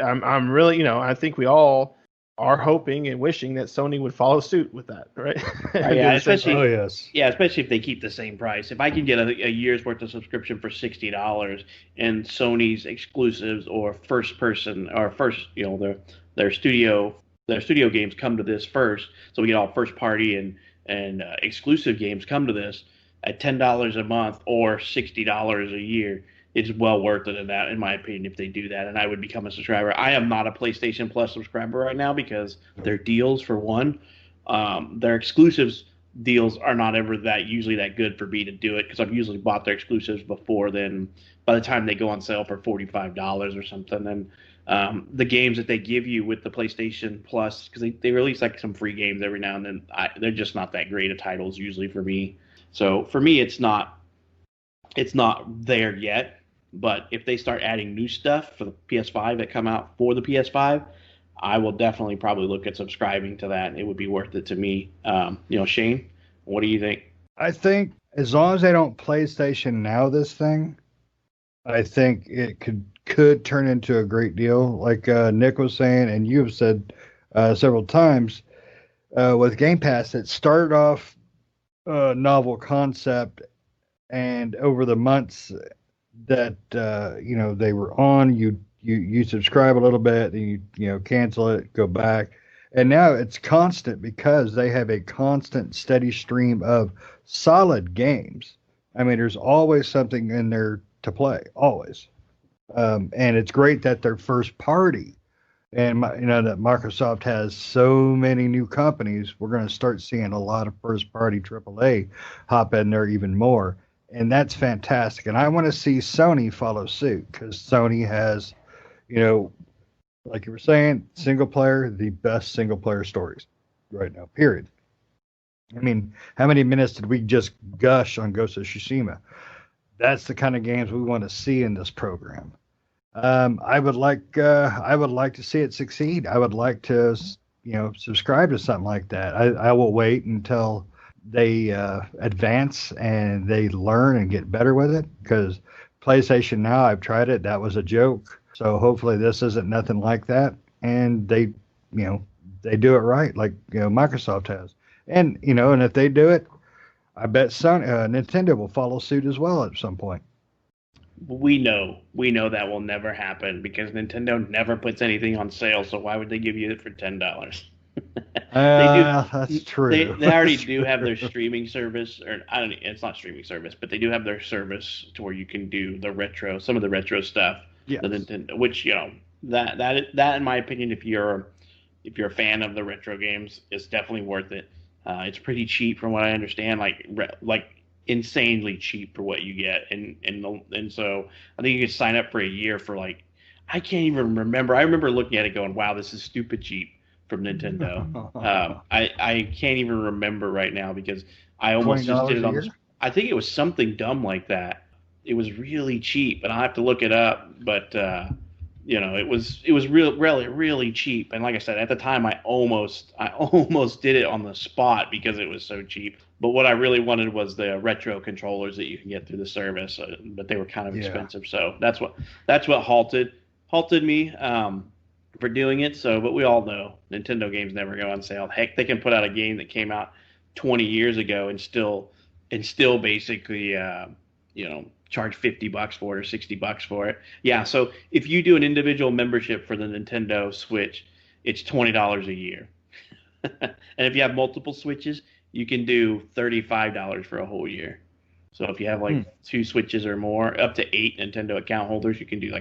I'm really, I think we all are hoping and wishing that Sony would follow suit with that, right? Yeah, especially yes. Yeah, especially if they keep the same price. If I can get a year's worth of subscription for $60 and Sony's exclusives or first person or first, their studio games come to this first, so we get all first party and exclusive games come to this at $10 a month or $60 a year. It's well worth it in my opinion, if they do that, and I would become a subscriber. I am not a PlayStation Plus subscriber right now because their deals, for one, their exclusives deals are not ever usually that good for me to do it, because I've usually bought their exclusives before then. By the time they go on sale for $45 or something, and the games that they give you with the PlayStation Plus, because they release like some free games every now and then, they're just not that great of titles usually for me. So for me, it's not there yet. But if they start adding new stuff for the PS5 that come out for the PS5, I will definitely probably look at subscribing to that. It would be worth it to me. Shane, what do you think? I think as long as they don't PlayStation Now this thing, I think it could turn into a great deal. Like Nick was saying, and you have said several times, with Game Pass, it started off a novel concept, and over the months that they were on, you subscribe a little bit, and you cancel it, go back, and now it's constant because they have a constant steady stream of solid games. I mean, there's always something in there to play, always. And it's great that they're first party, and that Microsoft has so many new companies. We're going to start seeing a lot of first party AAA hop in there even more. And that's fantastic. And I want to see Sony follow suit, because Sony has, like you were saying, the best single player stories right now, period. I mean, how many minutes did we just gush on Ghost of Tsushima? That's the kind of games we want to see in this program. I would like to see it succeed. I would like to, subscribe to something like that. I will wait until they advance and they learn and get better with it, because PlayStation Now, I've tried it. That was a joke. So hopefully this isn't nothing like that. And they do it right, like Microsoft has. And if they do it, I bet Nintendo will follow suit as well at some point. We know that will never happen because Nintendo never puts anything on sale. So why would they give you it for $10? That's true. They already do have their streaming service, or I don't. It's not streaming service, but they do have their service to where you can do some of the retro stuff. Yes. The Nintendo, which that in my opinion, if you're a fan of the retro games, is definitely worth it. It's pretty cheap from what I understand, like insanely cheap for what you get, and so I think you could sign up for a year for I can't even remember. I remember looking at it going, wow, this is stupid cheap from Nintendo. I can't even remember right now because I almost just did it on I think it was something dumb like that. It was really cheap, and I'll have to look it up, but it was really cheap. And like I said, at the time I almost did it on the spot because it was so cheap. But what I really wanted was the retro controllers that you can get through the service, but they were kind of expensive. So that's what halted me for doing it. So, but we all know Nintendo games never go on sale. Heck, they can put out a game that came out 20 years ago and still basically charge $50 for it or $60 for it. Yeah. So if you do an individual membership for the Nintendo Switch, it's $20 a year. And if you have multiple Switches, you can do $35 for a whole year. So if you have 2 Switches or more, up to 8 Nintendo account holders, you can do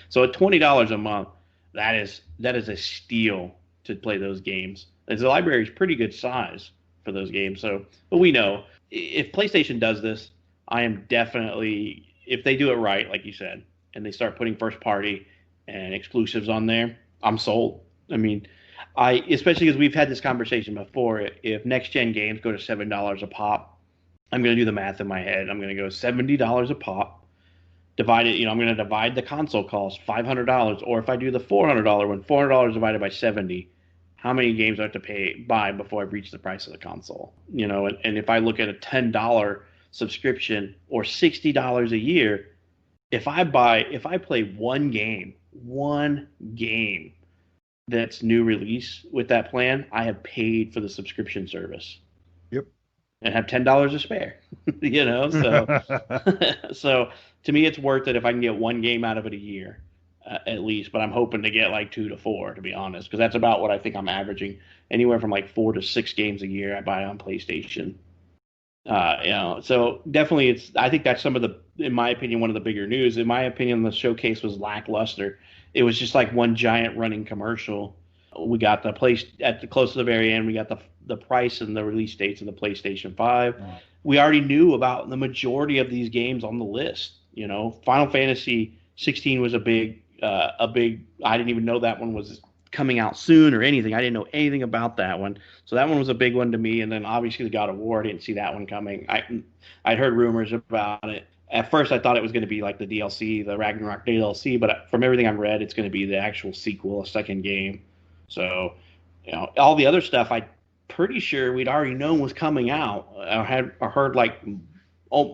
so at $20 a month. That is a steal to play those games. And the library is pretty good size for those games. So, but we know if PlayStation does this, I am definitely, if they do it right, like you said, and they start putting first party and exclusives on there, I'm sold. I mean, especially because we've had this conversation before. If next gen games go to $7 a pop, I'm going to do the math in my head. I'm going to go $70 a pop. Divide it. I'm going to divide the console cost $500. Or if I do the $400 one, $400 divided by 70, how many games do I have to buy before I've reached the price of the console? And if I look at a $10 subscription or $60 a year, if I play one game that's new release with that plan, I have paid for the subscription service. Yep. And have $10 to spare. So to me, it's worth it if I can get one game out of it a year, at least. But I'm hoping to get 2 to 4, to be honest, because that's about what I think I'm averaging. Anywhere from 4 to 6 games a year I buy on PlayStation. So definitely, I think that's in my opinion, one of the bigger news. In my opinion, the showcase was lackluster. It was just like one giant running commercial. We got the place close to the very end. We got the price and the release dates of the PlayStation 5. Right. We already knew about the majority of these games on the list. Final Fantasy 16 was a big. I didn't even know that one was coming out soon or anything. I didn't know anything about that one. So that one was a big one to me. And then obviously the God of War, I didn't see that one coming. I'd heard rumors about it. At first I thought it was going to be like the DLC, the Ragnarok DLC, but from everything I've read, it's going to be the actual sequel, a second game. So, all the other stuff I'm pretty sure we'd already known was coming out. I heard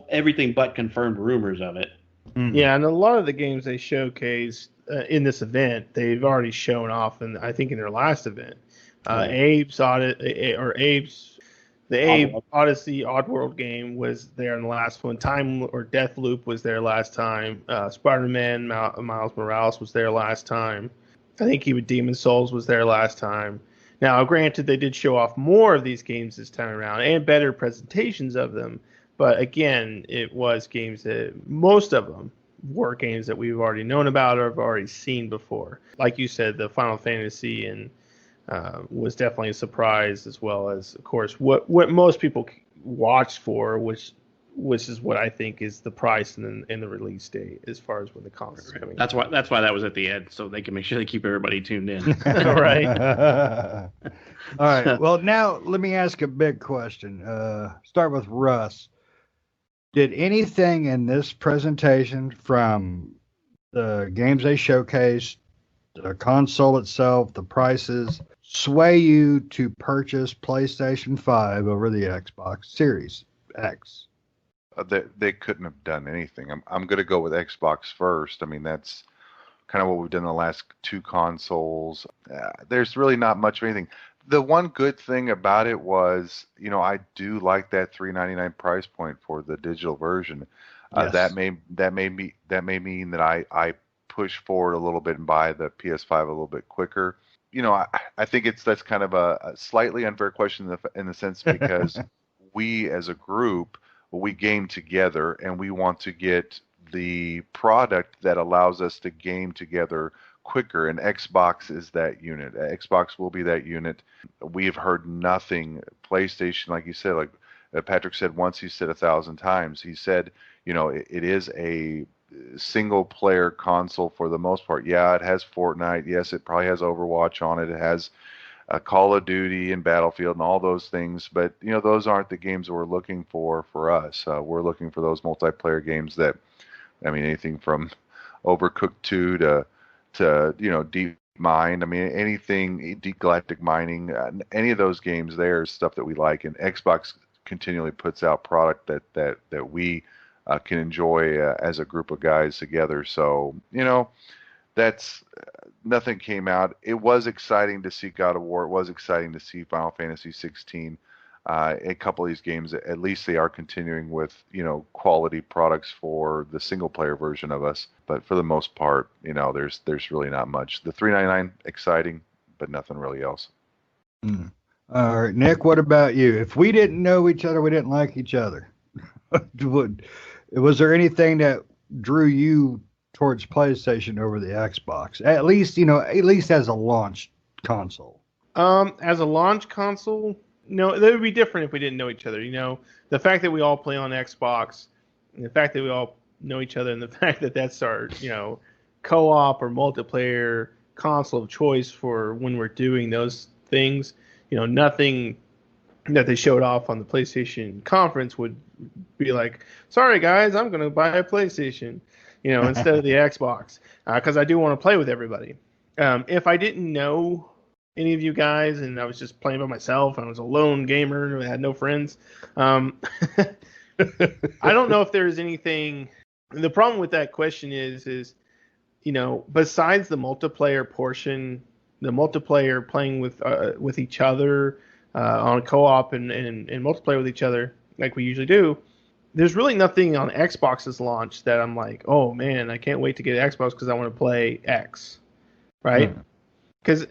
everything but confirmed rumors of it. Mm-hmm. Yeah, and a lot of the games they showcased in this event, they've already shown off, and I think in their last event, Abe's Odyssey Oddworld game was there in the last one. Time or Deathloop was there last time. Spider-Man Miles Morales was there last time. I think even Demon's Souls was there last time. Now, granted, they did show off more of these games this time around and better presentations of them. But again, it was games that most of them were games that we've already known about or have already seen before. Like you said, the Final Fantasy and was definitely a surprise, as well as, of course, what most people watched for, which which is what I think is the price and the release date as far as when the console is coming. That's why that was at the end, so they can make sure they keep everybody tuned in. Right. All right. Well, now let me ask a big question. Start with Russ. Did anything in this presentation, from the games they showcased, the console itself, the prices, sway you to purchase PlayStation 5 over the Xbox Series X? They couldn't have done anything. I'm going to go with Xbox first. I mean, that's kind of what we've done in the last two consoles. There's really not much of anything. The one good thing about it was, I do like that $399 price point for the digital version. Yes. That may mean that I push forward a little bit and buy the PS5 a little bit quicker. I think that's kind of a slightly unfair question in the sense because we as a group, we game together and we want to get the product that allows us to game together quicker, and Xbox is that unit. Xbox will be that unit. We have heard nothing. PlayStation, like you said, like Patrick said once, he said 1,000 times. He said, it is a single player console for the most part. Yeah, it has Fortnite. Yes, it probably has Overwatch on it. It has Call of Duty and Battlefield and all those things, but those aren't the games that we're looking for us. We're looking for those multiplayer games that, anything from Overcooked 2 to Deep Mine. Anything, Deep Galactic Mining, any of those games there is stuff that we like, and Xbox continually puts out product that we can enjoy as a group of guys together. So, that's nothing came out. It was exciting to see God of War. It was exciting to see Final Fantasy 16. A couple of these games, at least they are continuing with, quality products for the single player version of us. But for the most part, there's really not much. The $399, exciting, but nothing really else. All right, Nick, what about you? If we didn't know each other, we didn't like each other. Was there anything that drew you towards PlayStation over the Xbox? At least as a launch console. As a launch console, no, that would be different if we didn't know each other. The fact that we all play on Xbox, and the fact that we all know each other, and the fact that that's our, co-op or multiplayer console of choice for when we're doing those things. Nothing that they showed off on the PlayStation conference would be like, sorry guys, I'm going to buy a PlayStation, instead of the Xbox, because I do want to play with everybody. If I didn't know any of you guys and I was just playing by myself and I was a lone gamer and I had no friends, I don't know if there's anything. The problem with that question is besides the multiplayer portion, the multiplayer playing with each other on co-op and multiplayer with each other like we usually do, there's really nothing on Xbox's launch that I'm like, oh man, I can't wait to get Xbox because I want to play X, right? Because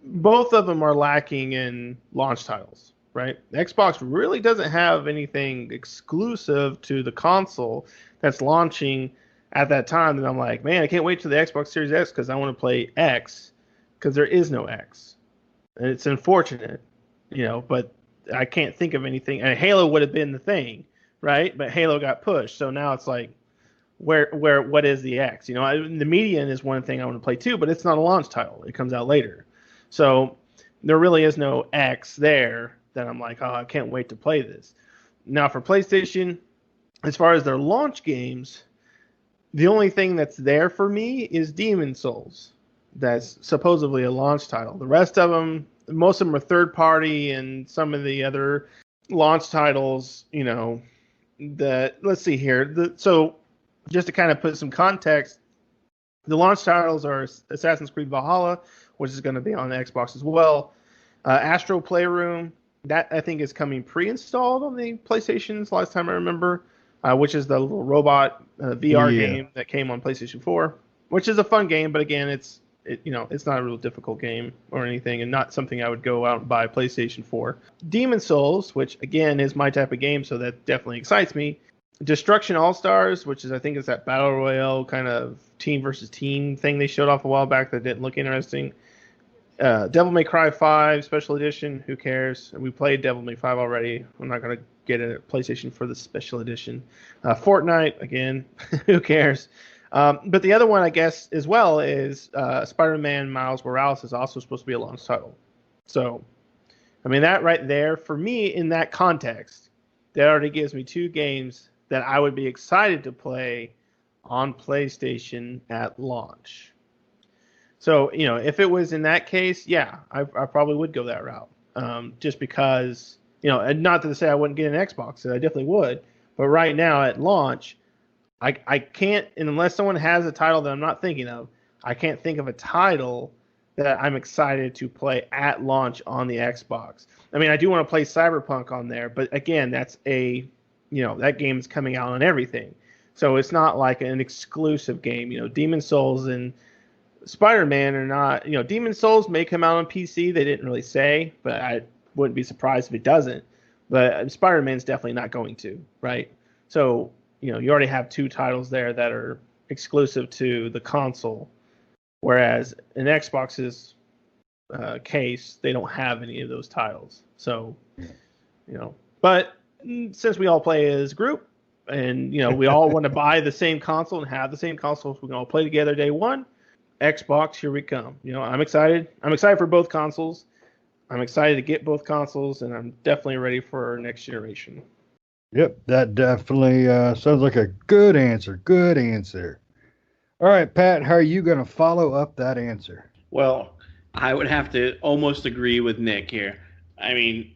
both of them are lacking in launch titles, right? Xbox really doesn't have anything exclusive to the console that's launching at that time that I'm like, man, I can't wait to the Xbox Series X because I want to play X, because there is no X. And it's unfortunate, but I can't think of anything. And Halo would have been the thing, right? But Halo got pushed. So now it's like, what is the X? The Median is one thing I want to play too, but it's not a launch title. It comes out later. So there really is no X there that I'm like, oh, I can't wait to play this. Now for PlayStation, as far as their launch games, the only thing that's there for me is Demon's Souls. That's supposedly a launch title. The rest of them, most of them are third party, and some of the other launch titles, let's see here. So just to kind of put some context, the launch titles are Assassin's Creed Valhalla, which is going to be on the Xbox as well. Astro Playroom, that I think is coming pre-installed on the PlayStations last time I remember, which is the little robot VR game that came on PlayStation 4, which is a fun game, but again, it's not a real difficult game or anything, and not something I would go out and buy PlayStation 4. Demon's Souls, which again is my type of game, so that definitely excites me. Destruction All-Stars, which is I think is that battle royale kind of team versus team thing they showed off a while back that didn't look interesting. Devil May Cry 5 Special Edition, who cares? We played Devil May 5 already. I'm not going to get a PlayStation for the special edition. Fortnite, again, who cares? But the other one, I guess, as well is Spider-Man Miles Morales is also supposed to be a launch title. So, I mean, that right there, for me, in that context, that already gives me 2 games that I would be excited to play on PlayStation at launch. So, if it was in that case, yeah, I probably would go that route. Just because, and not to say I wouldn't get an Xbox, I definitely would. But right now at launch, I can't, and unless someone has a title that I'm not thinking of, I can't think of a title that I'm excited to play at launch on the Xbox. I mean, I do want to play Cyberpunk on there, but again, that's that game is coming out on everything. So it's not like an exclusive game. Demon Souls and Spider-Man are not, Demon Souls may come out on PC. They didn't really say, but I wouldn't be surprised if it doesn't. But Spider-Man's definitely not going to, right? So, you already have 2 titles there that are exclusive to the console. Whereas in Xbox's case, they don't have any of those titles. So, but since we all play as a group, and we all want to buy the same console and have the same console, so we can all play together day one. Xbox, here we come. I'm excited. I'm excited for both consoles. I'm excited to get both consoles, and I'm definitely ready for next generation. Yep, that definitely sounds like a good answer. Good answer. All right, Pat, how are you going to follow up that answer? Well, I would have to almost agree with Nick here. I mean,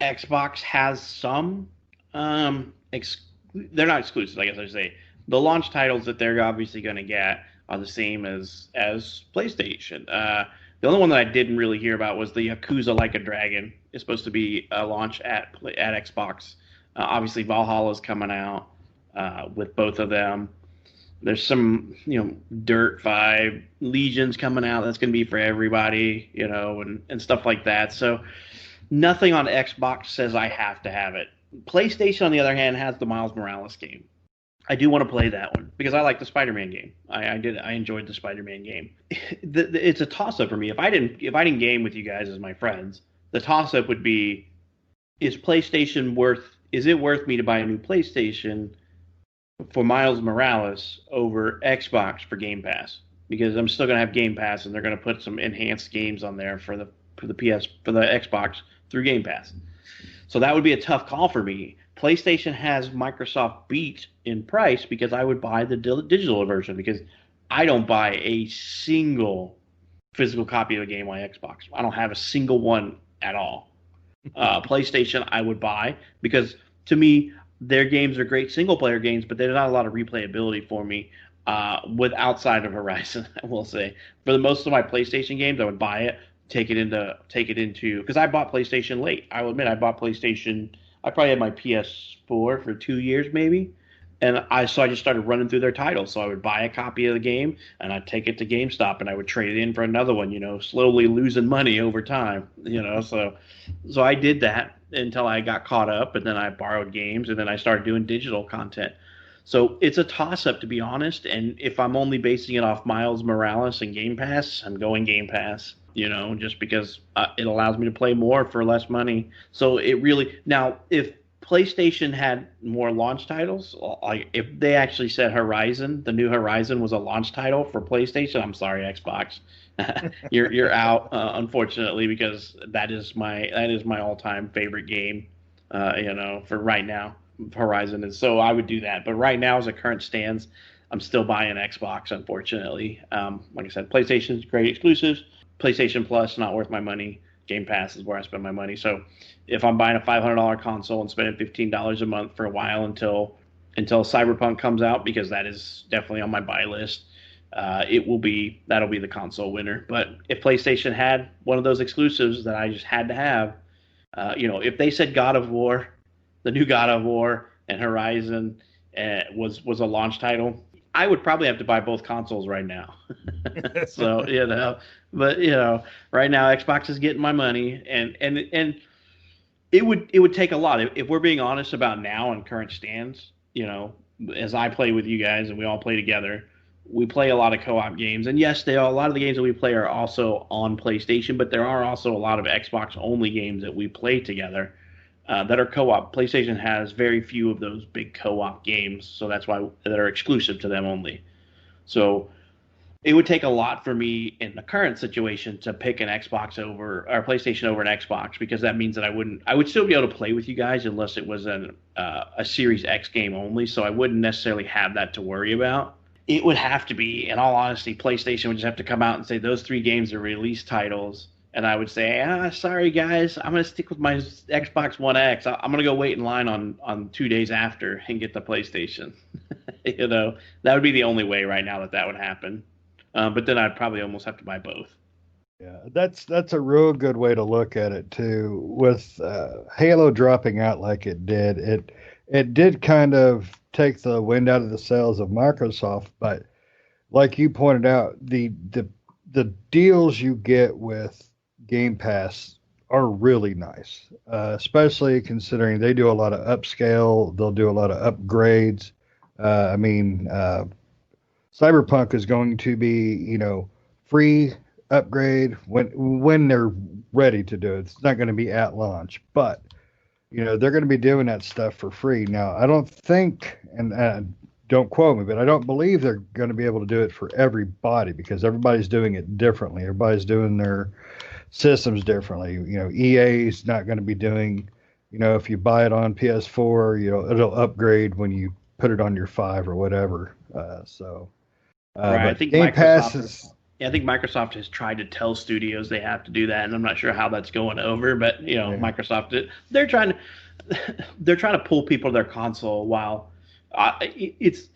Xbox has some they're not exclusive, I guess I should say. The launch titles that they're obviously going to get are the same as PlayStation. The only one that I didn't really hear about was the Yakuza Like a Dragon. It's supposed to be a launch at Xbox. Obviously, Valhalla's coming out with both of them. There's some, Dirt 5, Legion's coming out. That's going to be for everybody, and stuff like that. So nothing on Xbox says I have to have it. PlayStation, on the other hand, has the Miles Morales game. I do want to play that one because I like the Spider-Man game. I enjoyed the Spider-Man game. It's a toss-up for me. If I didn't game with you guys as my friends, the toss-up would be: is it worth me to buy a new PlayStation for Miles Morales over Xbox for Game Pass? Because I'm still gonna have Game Pass, and they're gonna put some enhanced games on there for the Xbox through Game Pass. So that would be a tough call for me. PlayStation has Microsoft beat in price because I would buy the digital version, because I don't buy a single physical copy of the game on Xbox. I don't have a single one at all. PlayStation I would buy because, to me, their games are great single-player games, but there's not a lot of replayability for me with outside of Horizon, I will say. For the most of my PlayStation games, I would buy it, take it into because I bought PlayStation late. I will admit I bought PlayStation. I probably had my PS4 for 2 years maybe, and I just started running through their titles. So I would buy a copy of the game and I'd take it to GameStop and I would trade it in for another one. Slowly losing money over time. So I did that until I got caught up, and then I borrowed games, and then I started doing digital content. So it's a toss-up, to be honest. And if I'm only basing it off Miles Morales and Game Pass, I'm going Game Pass. Just because it allows me to play more for less money. So now, if PlayStation had more launch titles, like if they actually said Horizon, the new Horizon was a launch title for PlayStation, I'm sorry, Xbox, you're out, unfortunately, because that is my all-time favorite game, for right now. Horizon is, so I would do that. But right now, as it current stands, I'm still buying Xbox, unfortunately. Like I said, PlayStation's great exclusives. PlayStation Plus, not worth my money. Game Pass is where I spend my money. So if I'm buying a $500 console and spending $15 a month for a while until Cyberpunk comes out, because that is definitely on my buy list, that'll be the console winner. But if PlayStation had one of those exclusives that I just had to have, if they said God of War, the new God of War, and Horizon was a launch title, I would probably have to buy both consoles right now. So, but right now Xbox is getting my money, and it would take a lot. If we're being honest about now and current stands, as I play with you guys and we all play together, we play a lot of co-op games. And yes, a lot of the games that we play are also on PlayStation, but there are also a lot of Xbox only games that we play together. that are co-op. PlayStation has very few of those big co-op games, so that's why that are exclusive to them only. So it would take a lot for me in the current situation to pick an Xbox over or PlayStation over an Xbox, because that means that I would still be able to play with you guys unless it was a Series X game only. So I wouldn't necessarily have that to worry about. It would have to be, in all honesty, PlayStation would just have to come out and say those 3 games are release titles. And I would say, sorry guys, I'm going to stick with my Xbox One X. I'm going to go wait in line on 2 days after and get the PlayStation. That would be the only way right now that would happen. But then I'd probably almost have to buy both. Yeah, that's a real good way to look at it too. With Halo dropping out like it did, it did kind of take the wind out of the sails of Microsoft. But like you pointed out, the deals you get with Game Pass are really nice, especially considering they do a lot of upscale. They'll do a lot of upgrades. Cyberpunk is going to be, free upgrade when they're ready to do it. It's not going to be at launch, but they're going to be doing that stuff for free. Now, I don't think, and don't quote me, but I don't believe they're going to be able to do it for everybody because everybody's doing it differently. Everybody's doing their systems differently. EA's not going to be doing, if you buy it on PS4, it'll upgrade when you put it on your 5 or whatever. Right. I think Game Pass is. Yeah, I think Microsoft has tried to tell studios they have to do that, and I'm not sure how that's going over. But Microsoft, they're trying to pull people to their console while I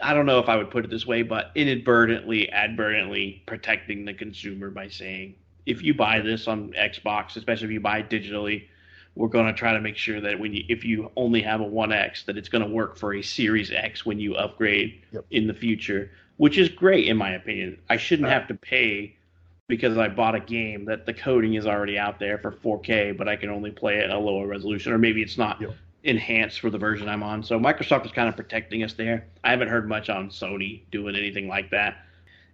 don't know if I would put it this way, but advertently protecting the consumer by saying, if you buy this on Xbox, especially if you buy it digitally, we're going to try to make sure that if you only have a One X, that it's going to work for a Series X when you upgrade in the future, which is great in my opinion. I shouldn't have to pay because I bought a game that the coding is already out there for 4K, but I can only play it at a lower resolution, or maybe it's not enhanced for the version I'm on. So Microsoft is kind of protecting us there. I haven't heard much on Sony doing anything like that.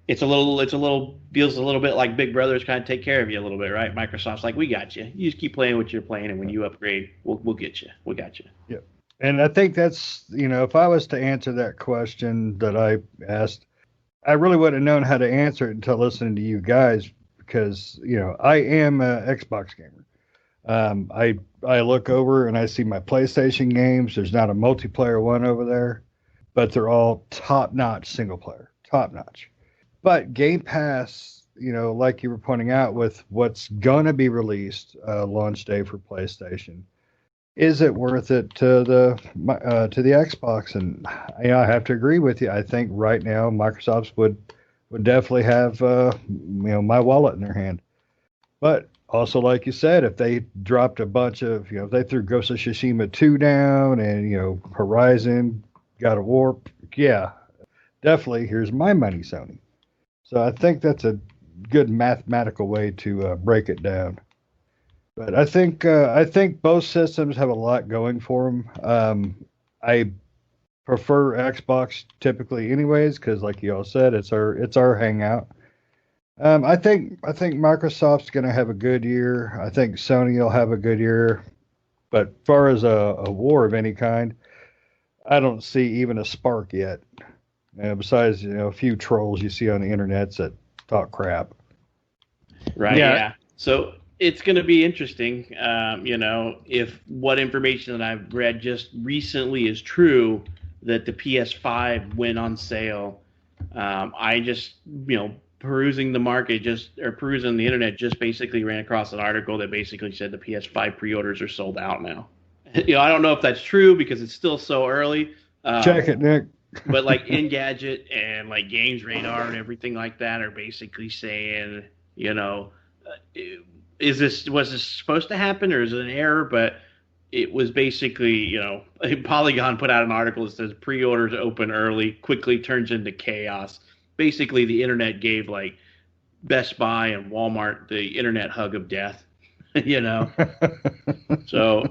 Feels a little bit like Big Brother's kind of take care of you a little bit, right? Microsoft's like, we got you. You just keep playing what you're playing, and when you upgrade, we'll get you. We got you. Yep. And I think that's, if I was to answer that question that I asked, I really wouldn't have known how to answer it until listening to you guys because, I am an Xbox gamer. I look over and I see my PlayStation games. There's not a multiplayer one over there, but they're all top-notch single player, top-notch. But Game Pass, like you were pointing out with what's going to be released launch day for PlayStation, is it worth it to the Xbox? And I have to agree with you. I think right now Microsoft would definitely have my wallet in their hand. But also, like you said, if they dropped a bunch of if they threw Ghost of Tsushima 2 down and Horizon, God of War, definitely here's my money, Sony. So I think that's a good mathematical way to break it down. But I think both systems have a lot going for them. I prefer Xbox typically, anyways, because like you all said, it's our hangout. I think Microsoft's going to have a good year. I think Sony will have a good year. But as far as a war of any kind, I don't see even a spark yet. Besides, a few trolls you see on the internet that talk crap. Right. Yeah. So it's going to be interesting. If what information that I've read just recently is true, that the PS5 went on sale. I just, perusing the market, perusing the internet, just basically ran across an article that basically said the PS5 pre-orders are sold out now. I don't know if that's true because it's still so early. Check it, Nick. But like Engadget and like Games Radar and everything like that are basically saying, was this supposed to happen or is it an error? But it was basically, Polygon put out an article that says pre-orders open early, quickly turns into chaos. Basically, the internet gave like Best Buy and Walmart the internet hug of death, So,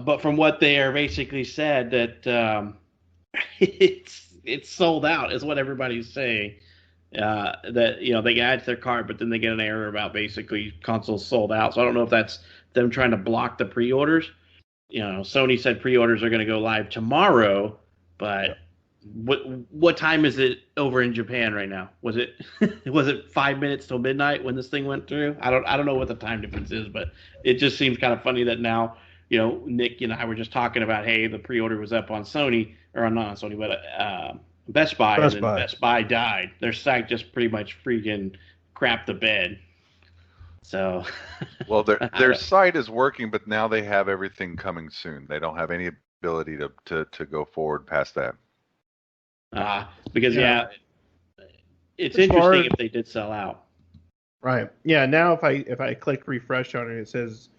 but from what they are basically said that. It's sold out is what everybody's saying. That they can add to their cart, but then they get an error about basically consoles sold out. So I don't know if that's them trying to block the pre-orders, Sony said pre-orders are going to go live tomorrow, but what time is it over in Japan right now? Was it 5 minutes till midnight when this thing went through? I don't know what the time difference is, but it just seems kind of funny that now, Nick and I were just talking about, hey, the pre-order was up on Sony, or not on Sony, but Best Buy, and then Best Buy died. Their site just pretty much freaking crapped the bed. So, well, their site is working, but now they have everything coming soon. They don't have any ability to go forward past that. Because it's interesting if they did sell out. Right. Yeah. Now, if I click refresh on it, it says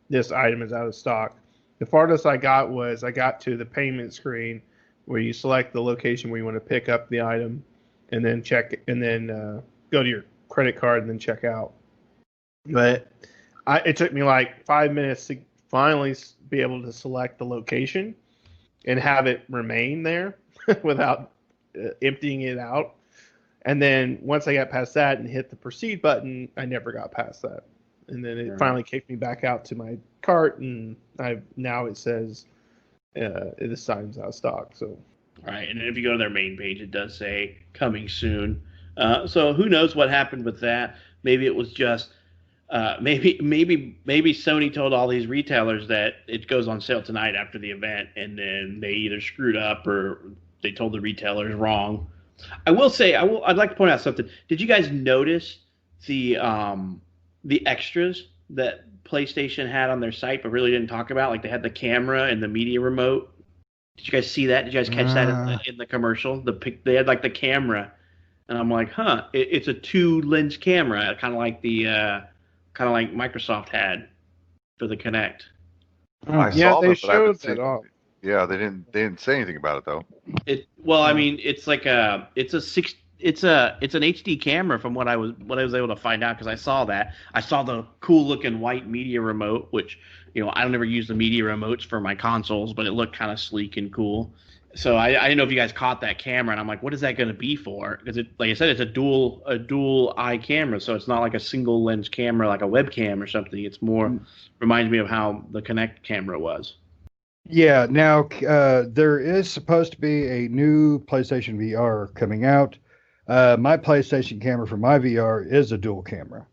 this item is out of stock. The farthest I got to the payment screen where you select the location where you want to pick up the item, and then go to your credit card and then check out. But it took me like 5 minutes to finally be able to select the location and have it remain there without emptying it out. And then once I got past that and hit the proceed button, I never got past that. And then it finally kicked me back out to my cart, and now it says this item's out of stock. So, right. And if you go to their main page, it does say coming soon. So who knows what happened with that? Maybe it was just maybe Sony told all these retailers that it goes on sale tonight after the event, and then they either screwed up or they told the retailers wrong. I will say I'd like to point out something. Did you guys notice the extras that PlayStation had on their site but really didn't talk about? Like they had the camera and the media remote. Did you guys see that? Did you guys catch that in the commercial? They had like the camera, and I'm like, it's a 2-lens camera, kind of like Microsoft had for the Kinect. I saw they showed that off. Yeah, they didn't say anything about it though. I mean, it's like it's an HD camera from what I was able to find out, because I saw that. I saw the cool looking white media remote, which I don't ever use the media remotes for my consoles, but it looked kind of sleek and cool. So I didn't know if you guys caught that camera, and I'm like, what is that going to be for? Because like I said, it's a dual eye camera, so it's not like a single lens camera like a webcam or something. It's more reminds me of how the Kinect camera was. Yeah. Now there is supposed to be a new PlayStation VR coming out. My PlayStation camera for my VR is a dual camera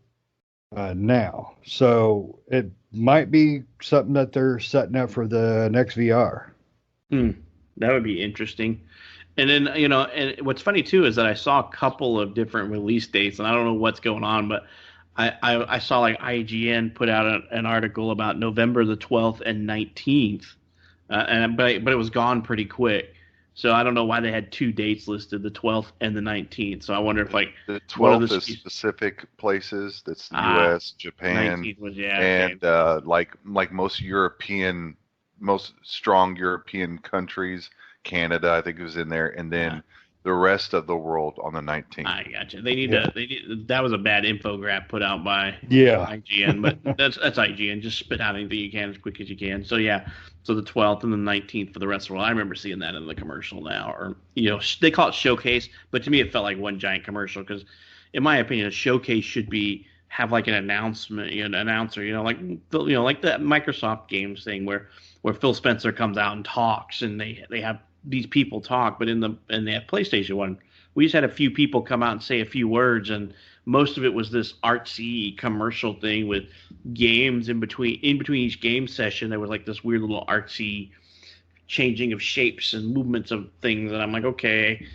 now, so it might be something that they're setting up for the next VR. That would be interesting. And then, and what's funny too is that I saw a couple of different release dates, and I don't know what's going on, but I saw like IGN put out an article about November the 12th and 19th, but it was gone pretty quick. So I don't know why they had 2 dates listed, the 12th and the 19th. So I wonder if like the 12th is specific places. That's the U.S., Japan, and like most strong European countries. Canada, I think, was in there, and then the rest of the world on the 19th. I gotcha. That was a bad infograph put out by IGN, but that's IGN. Just spit out anything you can as quick as you can. So so the 12th and the 19th for the rest of the world. I remember seeing that in the commercial now, or they call it showcase, but to me it felt like one giant commercial, because in my opinion a showcase should have like an announcement, an announcer, like the Microsoft games thing where Phil Spencer comes out and talks, and they have these people talk. But in the PlayStation one, we just had a few people come out and say a few words, and most of it was this artsy commercial thing with games in between each game session. There was like this weird little artsy changing of shapes and movements of things, and I'm like, okay.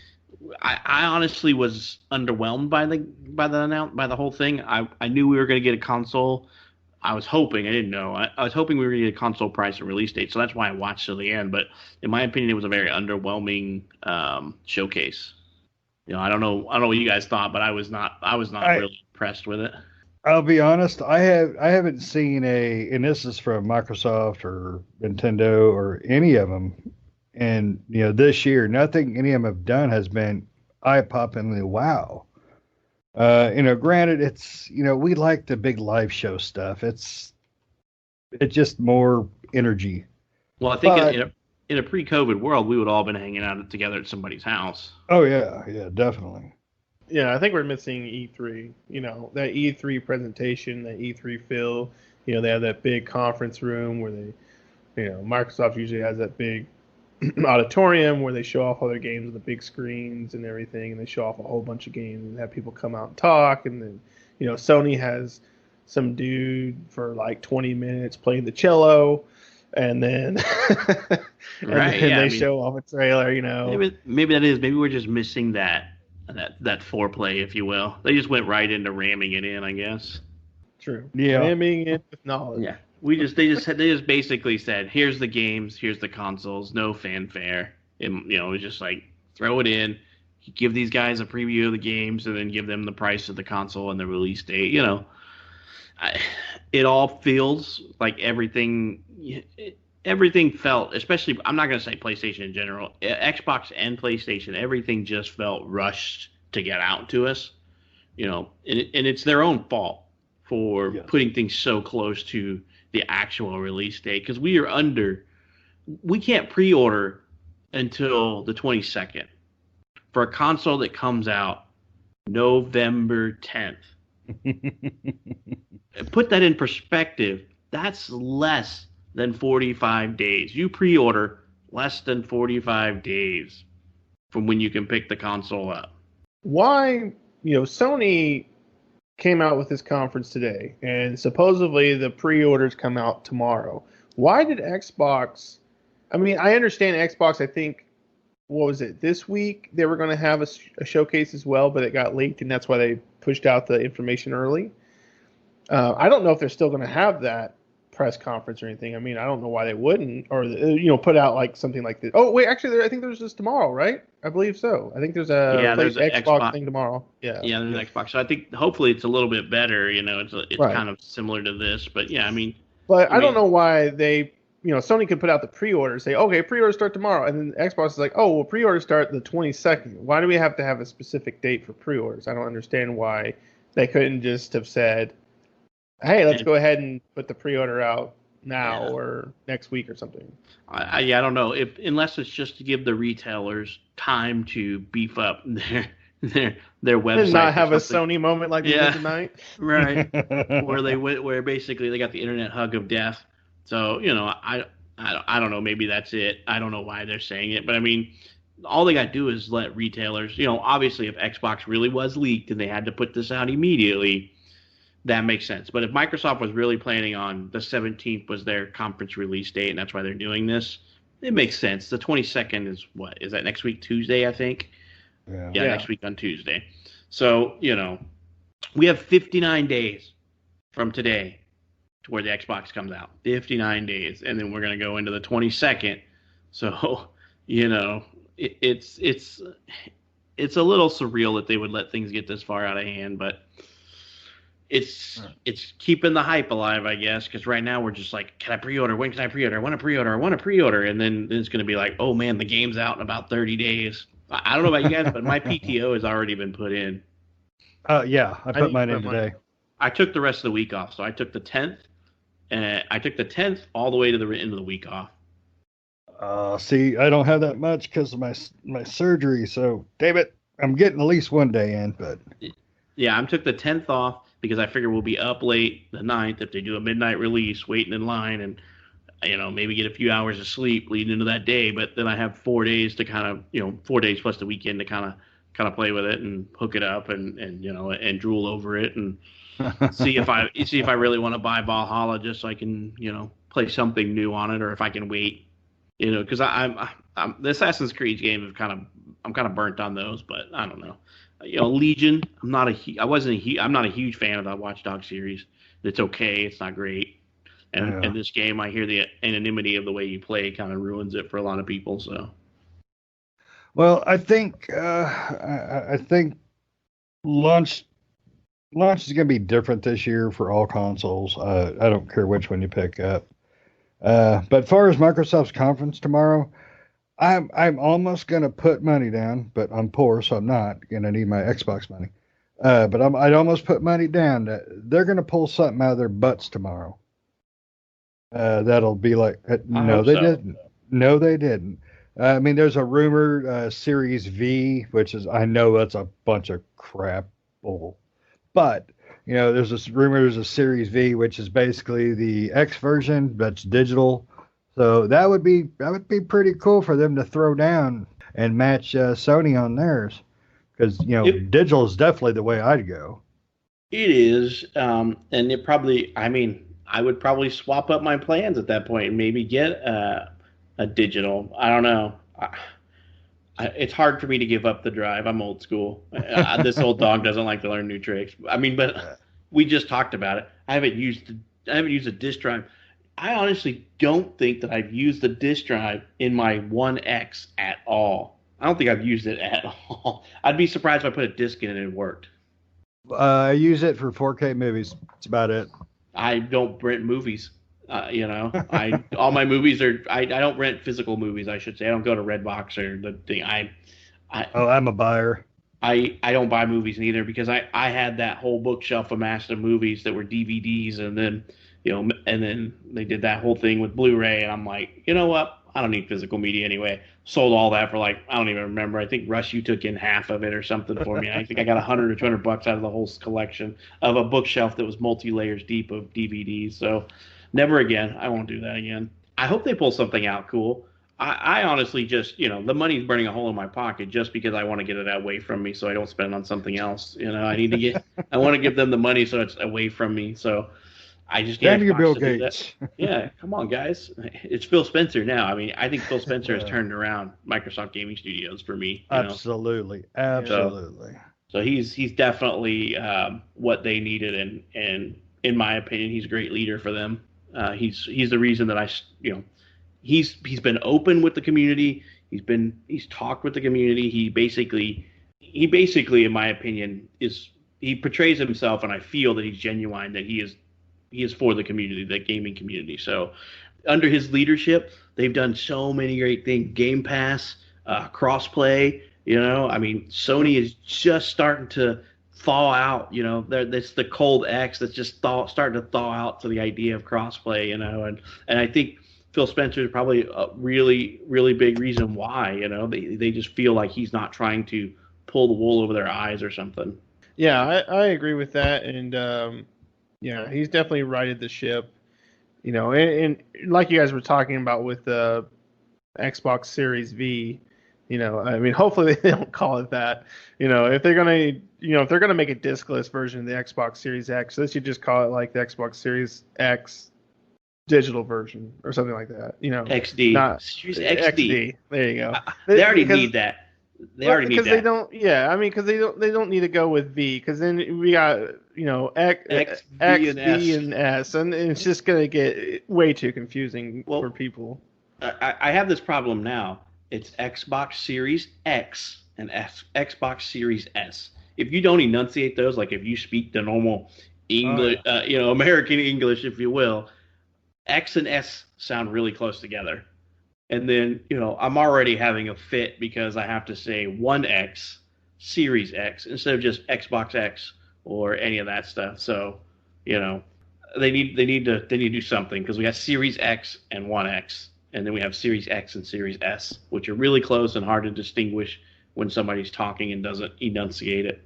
I honestly was underwhelmed by the whole thing. I knew we were going to get a console. I was hoping. I didn't know. I was hoping we were going to get a console price and release date. So that's why I watched till the end. But in my opinion, it was a very underwhelming showcase. I don't know what you guys thought, but I was not really impressed with it. I'll be honest. I haven't seen and this is from Microsoft or Nintendo or any of them. And, this year, nothing any of them have done has been eye-poppingly wow. Granted, it's, we like the big live show stuff. It's just more energy. Well, I think in a pre-COVID world, we would all been hanging out together at somebody's house. Oh, yeah, definitely. Yeah, I think we're missing E3. That E3 presentation, that E3 feel. They have that big conference room where they Microsoft usually has that big auditorium where they show off all their games on the big screens and everything, and they show off a whole bunch of games and have people come out and talk. And then, Sony has some dude for like 20 minutes playing the cello, and then they show off a trailer. Maybe we're just missing that foreplay, if you will. They just went right into ramming it in, I guess. True. Yeah. Ramming it with knowledge. Yeah. They just basically said, here's the games, here's the consoles, no fanfare. And, it was just like, throw it in, give these guys a preview of the games, and then give them the price of the console and the release date. It all feels like everything felt, especially, I'm not going to say PlayStation in general, Xbox and PlayStation, everything just felt rushed to get out to us, and it's their own fault for putting things so close to the actual release date, because we can't pre-order until the 22nd for a console that comes out November 10th. Put that in perspective. That's less than 45 days. You pre-order less than 45 days from when you can pick the console up. Why, Sony came out with this conference today, and supposedly the pre-orders come out tomorrow. Why did Xbox? I mean, I understand Xbox. I think, what was it, this week they were going to have a showcase as well, but it got leaked, and that's why they pushed out the information early. I don't know if they're still going to have that press conference or anything. I mean, I don't know why they wouldn't, or put out like something like this. Oh wait, actually, I think there's this tomorrow, right? I believe so. I think there's there's an Xbox thing tomorrow. Yeah, there's an Xbox. So I think hopefully it's a little bit better. It's right. Kind of similar to this, but yeah, I mean. But I don't know why they. Sony could put out the pre-order, say, okay, pre-orders start tomorrow, and then Xbox is like, oh, well, pre-orders start the 22nd. Why do we have to have a specific date for pre-orders? I don't understand why they couldn't just have said, hey, let's go ahead and put the pre-order out now or next week or something. I don't know, unless it's just to give the retailers time to beef up their website and not have a Sony moment like we did tonight, right? where basically they got the internet hug of death. So I don't know, maybe that's it. I don't know why they're saying it, but I mean, all they got to do is let retailers. Obviously, if Xbox really was leaked and they had to put this out immediately, that makes sense. But if Microsoft was really planning on the 17th was their conference release date, and that's why they're doing this, it makes sense. The 22nd is what? Is that next week, Tuesday, I think? Yeah, next week on Tuesday. So, we have 59 days from today to where the Xbox comes out. 59 days. And then we're going to go into the 22nd. So, it's a little surreal that they would let things get this far out of hand, but it's keeping the hype alive, I guess, because right now we're just like, can I pre-order? When can I pre-order? I want to pre-order. And then it's going to be like, oh, man, the game's out in about 30 days. I don't know about you guys, but my PTO has already been put in. Yeah, I put mine in today. I took the rest of the week off. So I took the 10th. I took the 10th all the way to the end of the week off. See, I don't have that much because of my surgery. So, damn it, I'm getting at least one day in. But yeah, I took the 10th off because I figure we'll be up late the 9th if they do a midnight release, waiting in line, and maybe get a few hours of sleep leading into that day. But then I have 4 days to kind of 4 days plus the weekend to kind of play with it and hook it up and drool over it and see if I really want to buy Valhalla just so I can play something new on it, or if I can wait, because I'm the Assassin's Creed game I'm kind of burnt on those, but I don't know. Legion, I'm not a huge fan of that Watch Dogs series. It's okay, it's not great, and this game, I hear the anonymity of the way you play kind of ruins it for a lot of people. So, well, I think launch is going to be different this year for all consoles. I don't care which one you pick up. But as far as Microsoft's conference tomorrow, I'm almost going to put money down, but I'm poor, so I'm not going to need my Xbox money. But I'd almost put money down that they're going to pull something out of their butts tomorrow. That'll be like, no, they didn't. No, they didn't. I mean, there's a rumored Series V, which is, I know that's a bunch of crap bull. But, there's a Series V, which is basically the X version that's digital. So that would be pretty cool for them to throw down and match Sony on theirs, because digital is definitely the way I'd go. It is, and it probably. I mean, I would probably swap up my plans at that point and maybe get a digital. I don't know. It's hard for me to give up the drive. I'm old school. This old dog doesn't like to learn new tricks. I mean, but we just talked about it. I haven't used a disk drive. I honestly don't think that I've used the disk drive in my One X at all. I don't think I've used it at all. I'd be surprised if I put a disc in it and it worked. I use it for 4K movies. That's about it. I don't rent movies. All my movies are. I don't rent physical movies. I should say. I don't go to Redbox or the thing. I'm a buyer. I don't buy movies neither, because I had that whole bookshelf amassed of movies that were DVDs, and then they did that whole thing with Blu-ray, and I'm like, you know what? I don't need physical media anyway. Sold all that for I don't even remember. I think Russ, you took in half of it or something for me. I think I got $100 or $200 out of the whole collection of a bookshelf that was multi-layers deep of DVDs. So never again. I won't do that again. I hope they pull something out cool. I honestly just, the money's burning a hole in my pocket just because I want to get it away from me so I don't spend it on something else. I want to give them the money so it's away from me. So I just damn you, Bill Gates. Yeah, come on, guys. It's Phil Spencer now. I mean, I think Phil Spencer has turned around Microsoft Gaming Studios for me. Absolutely. So he's definitely what they needed, and in my opinion, he's a great leader for them. He's the reason that he's been open with the community. He's talked with the community. He basically, in my opinion, he portrays himself, and I feel that he's genuine, that he is for the community, the gaming community. So under his leadership, they've done so many great things. Game Pass, crossplay, I mean, Sony is just starting to thaw out, that's the cold X that's just starting to thaw out to the idea of crossplay, and I think Phil Spencer is probably a really, really big reason why, they just feel like he's not trying to pull the wool over their eyes or something. Yeah, I agree with that, and yeah, he's definitely righted the ship, and like you guys were talking about with the Xbox Series V, I mean, hopefully they don't call it that. If they're gonna make a discless version of the Xbox Series X, they should just call it like the Xbox Series X digital version or something like that. XD, not Series XD. There you go. They already need that. They already need that. They don't. Yeah, I mean, because they don't need to go with V, because then we got X, V, and S, and it's just gonna get way too confusing for people. I have this problem now. It's Xbox Series X and Xbox Series S. If you don't enunciate those, like if you speak the normal English, American English, if you will, X and S sound really close together. And then, I'm already having a fit because I have to say 1X, Series X, instead of just Xbox X or any of that stuff. So, they need to do something, because we got Series X and 1X, and then we have Series X and Series S, which are really close and hard to distinguish when somebody's talking and doesn't enunciate it.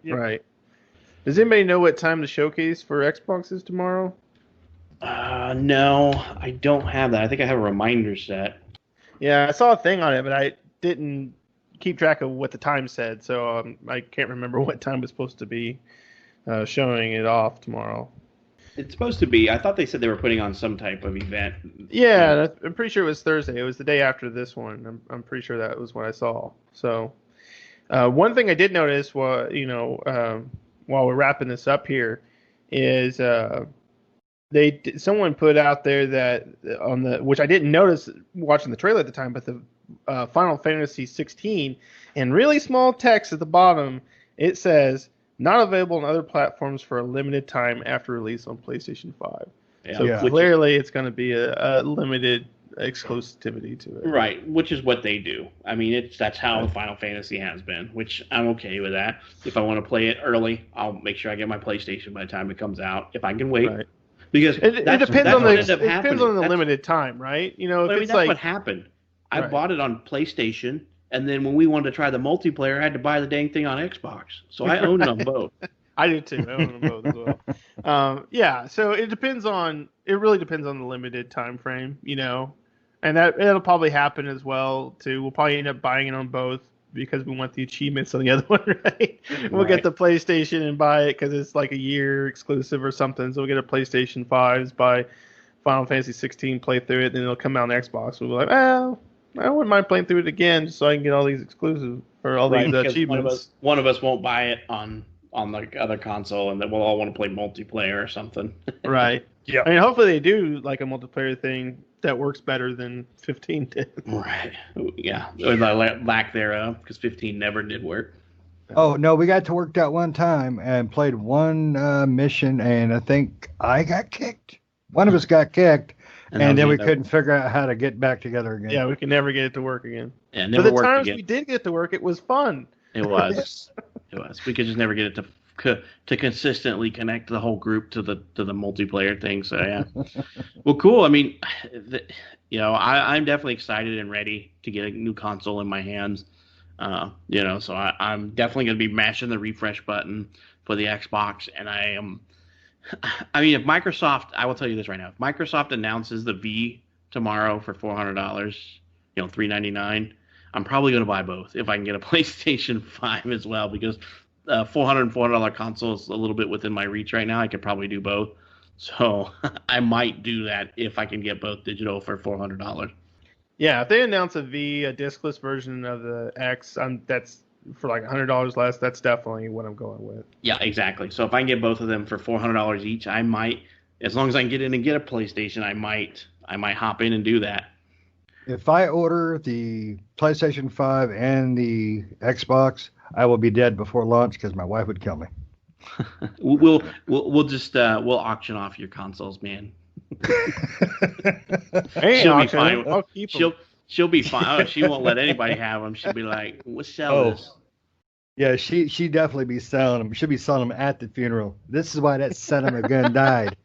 Yep. Right. Does anybody know what time the showcase for Xbox is tomorrow? No, I don't have that. I think I have a reminder set. Yeah, I saw a thing on it, but I didn't keep track of what the time said, so I can't remember what time was supposed to be showing it off tomorrow. It's supposed to be. I thought they said they were putting on some type of event. Yeah, I'm pretty sure it was Thursday. It was the day after this one. I'm pretty sure that was what I saw. So, one thing I did notice was, while we're wrapping this up here, is someone put out there that which I didn't notice watching the trailer at the time, but the Final Fantasy 16, in really small text at the bottom, it says not available on other platforms for a limited time after release on PlayStation 5. Yeah. So clearly it's going to be a limited exclusivity to it. Right, which is what they do. I mean, that's how Final Fantasy has been, which I'm okay with that. If I want to play it early, I'll make sure I get my PlayStation by the time it comes out. If I can wait. Right. Because it depends on the limited time, right? That's what happened. I bought it on PlayStation, and then when we wanted to try the multiplayer, I had to buy the dang thing on Xbox. So I owned them both. I did too. I own them both as well. Yeah, so it really depends on the limited time frame, And it'll probably happen as well too. We'll probably end up buying it on both because we want the achievements on the other one, right? We'll get the PlayStation and buy it because it's like a year exclusive or something. So we'll get a PlayStation 5s, buy Final Fantasy 16, play through it, then it'll come out on Xbox. We'll be like, well, I wouldn't mind playing through it again just so I can get all these exclusives or all these achievements. One of us won't buy it on the other console, and then we'll all want to play multiplayer or something. Right. Yeah. I mean, hopefully they do like a multiplayer thing that works better than 15 did. Right. Yeah. Or the lack thereof, because 15 never did work. Oh, no, we got to work that one time and played one mission, and I think I got kicked. One of us got kicked, and then we couldn't figure out how to get back together again. Yeah, we can never get it to work again. Yeah, but never the worked times again. we did get it to work, it was fun. It was. It was. We could just never get it to consistently connect the whole group to the multiplayer thing. So yeah. Well, cool. I mean, I'm definitely excited and ready to get a new console in my hands. So I'm definitely going to be mashing the refresh button for the Xbox, and I mean, if Microsoft, I will tell you this right now, if Microsoft announces the V tomorrow for $400, $399, I'm probably going to buy both if I can get a PlayStation 5 as well, because $400 console is a little bit within my reach right now. I could probably do both. So I might do that if I can get both digital for $400. Yeah, if they announce a discless version of the X, that's for like $100 less. That's definitely what I'm going with. Yeah, exactly. So if I can get both of them for $400 each, I might, as long as I can get in and get a PlayStation, I might hop in and do that. If I order the PlayStation 5 and the Xbox, I will be dead before launch because my wife would kill me. we'll auction off your consoles, man. She'll be fine. I'll keep them. She'll be fine. Oh, she won't let anybody have them. She'll be like, "We'll sell this." Yeah, she definitely be selling them. She'll be selling them at the funeral. This is why that son of a gun died.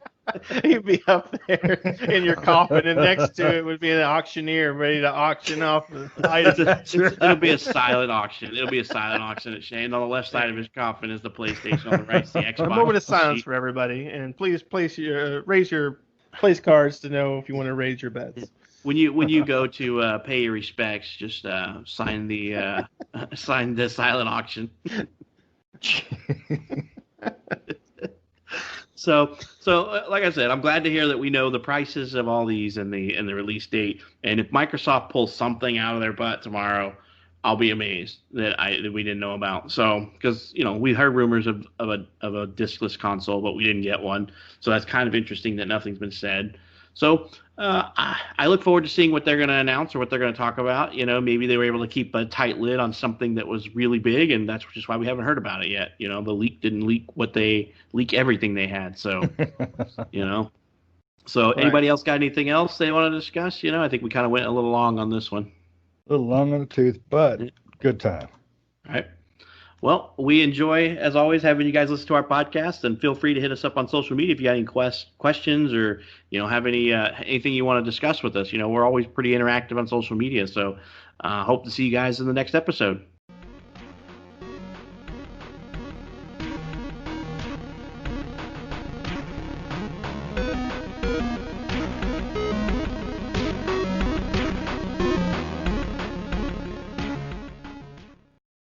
You'd be up there in your coffin, and next to it would be an auctioneer ready to auction off the items. It'll be a silent auction. It'll be a silent auction at Shane. On the left side of his coffin is the PlayStation. On the right is the Xbox. A moment of silence for everybody, and please raise your place cards to know if you want to raise your bets. When you go to pay your respects, just sign the silent auction. So like I said, I'm glad to hear that we know the prices of all these and the release date. And if Microsoft pulls something out of their butt tomorrow, I'll be amazed that we didn't know about. So because we heard rumors of a discless console, but we didn't get one. So that's kind of interesting that nothing's been said. So I look forward to seeing what they're going to announce or what they're going to talk about. Maybe they were able to keep a tight lid on something that was really big, and that's just why we haven't heard about it yet. The leak didn't leak everything they had. So, So anybody else got anything else they want to discuss? I think we kind of went a little long on this one. A little long on the tooth, but good time. All right. Well, we enjoy, as always, having you guys listen to our podcast, and feel free to hit us up on social media if you got any questions or, have anything you want to discuss with us. We're always pretty interactive on social media, so hope to see you guys in the next episode.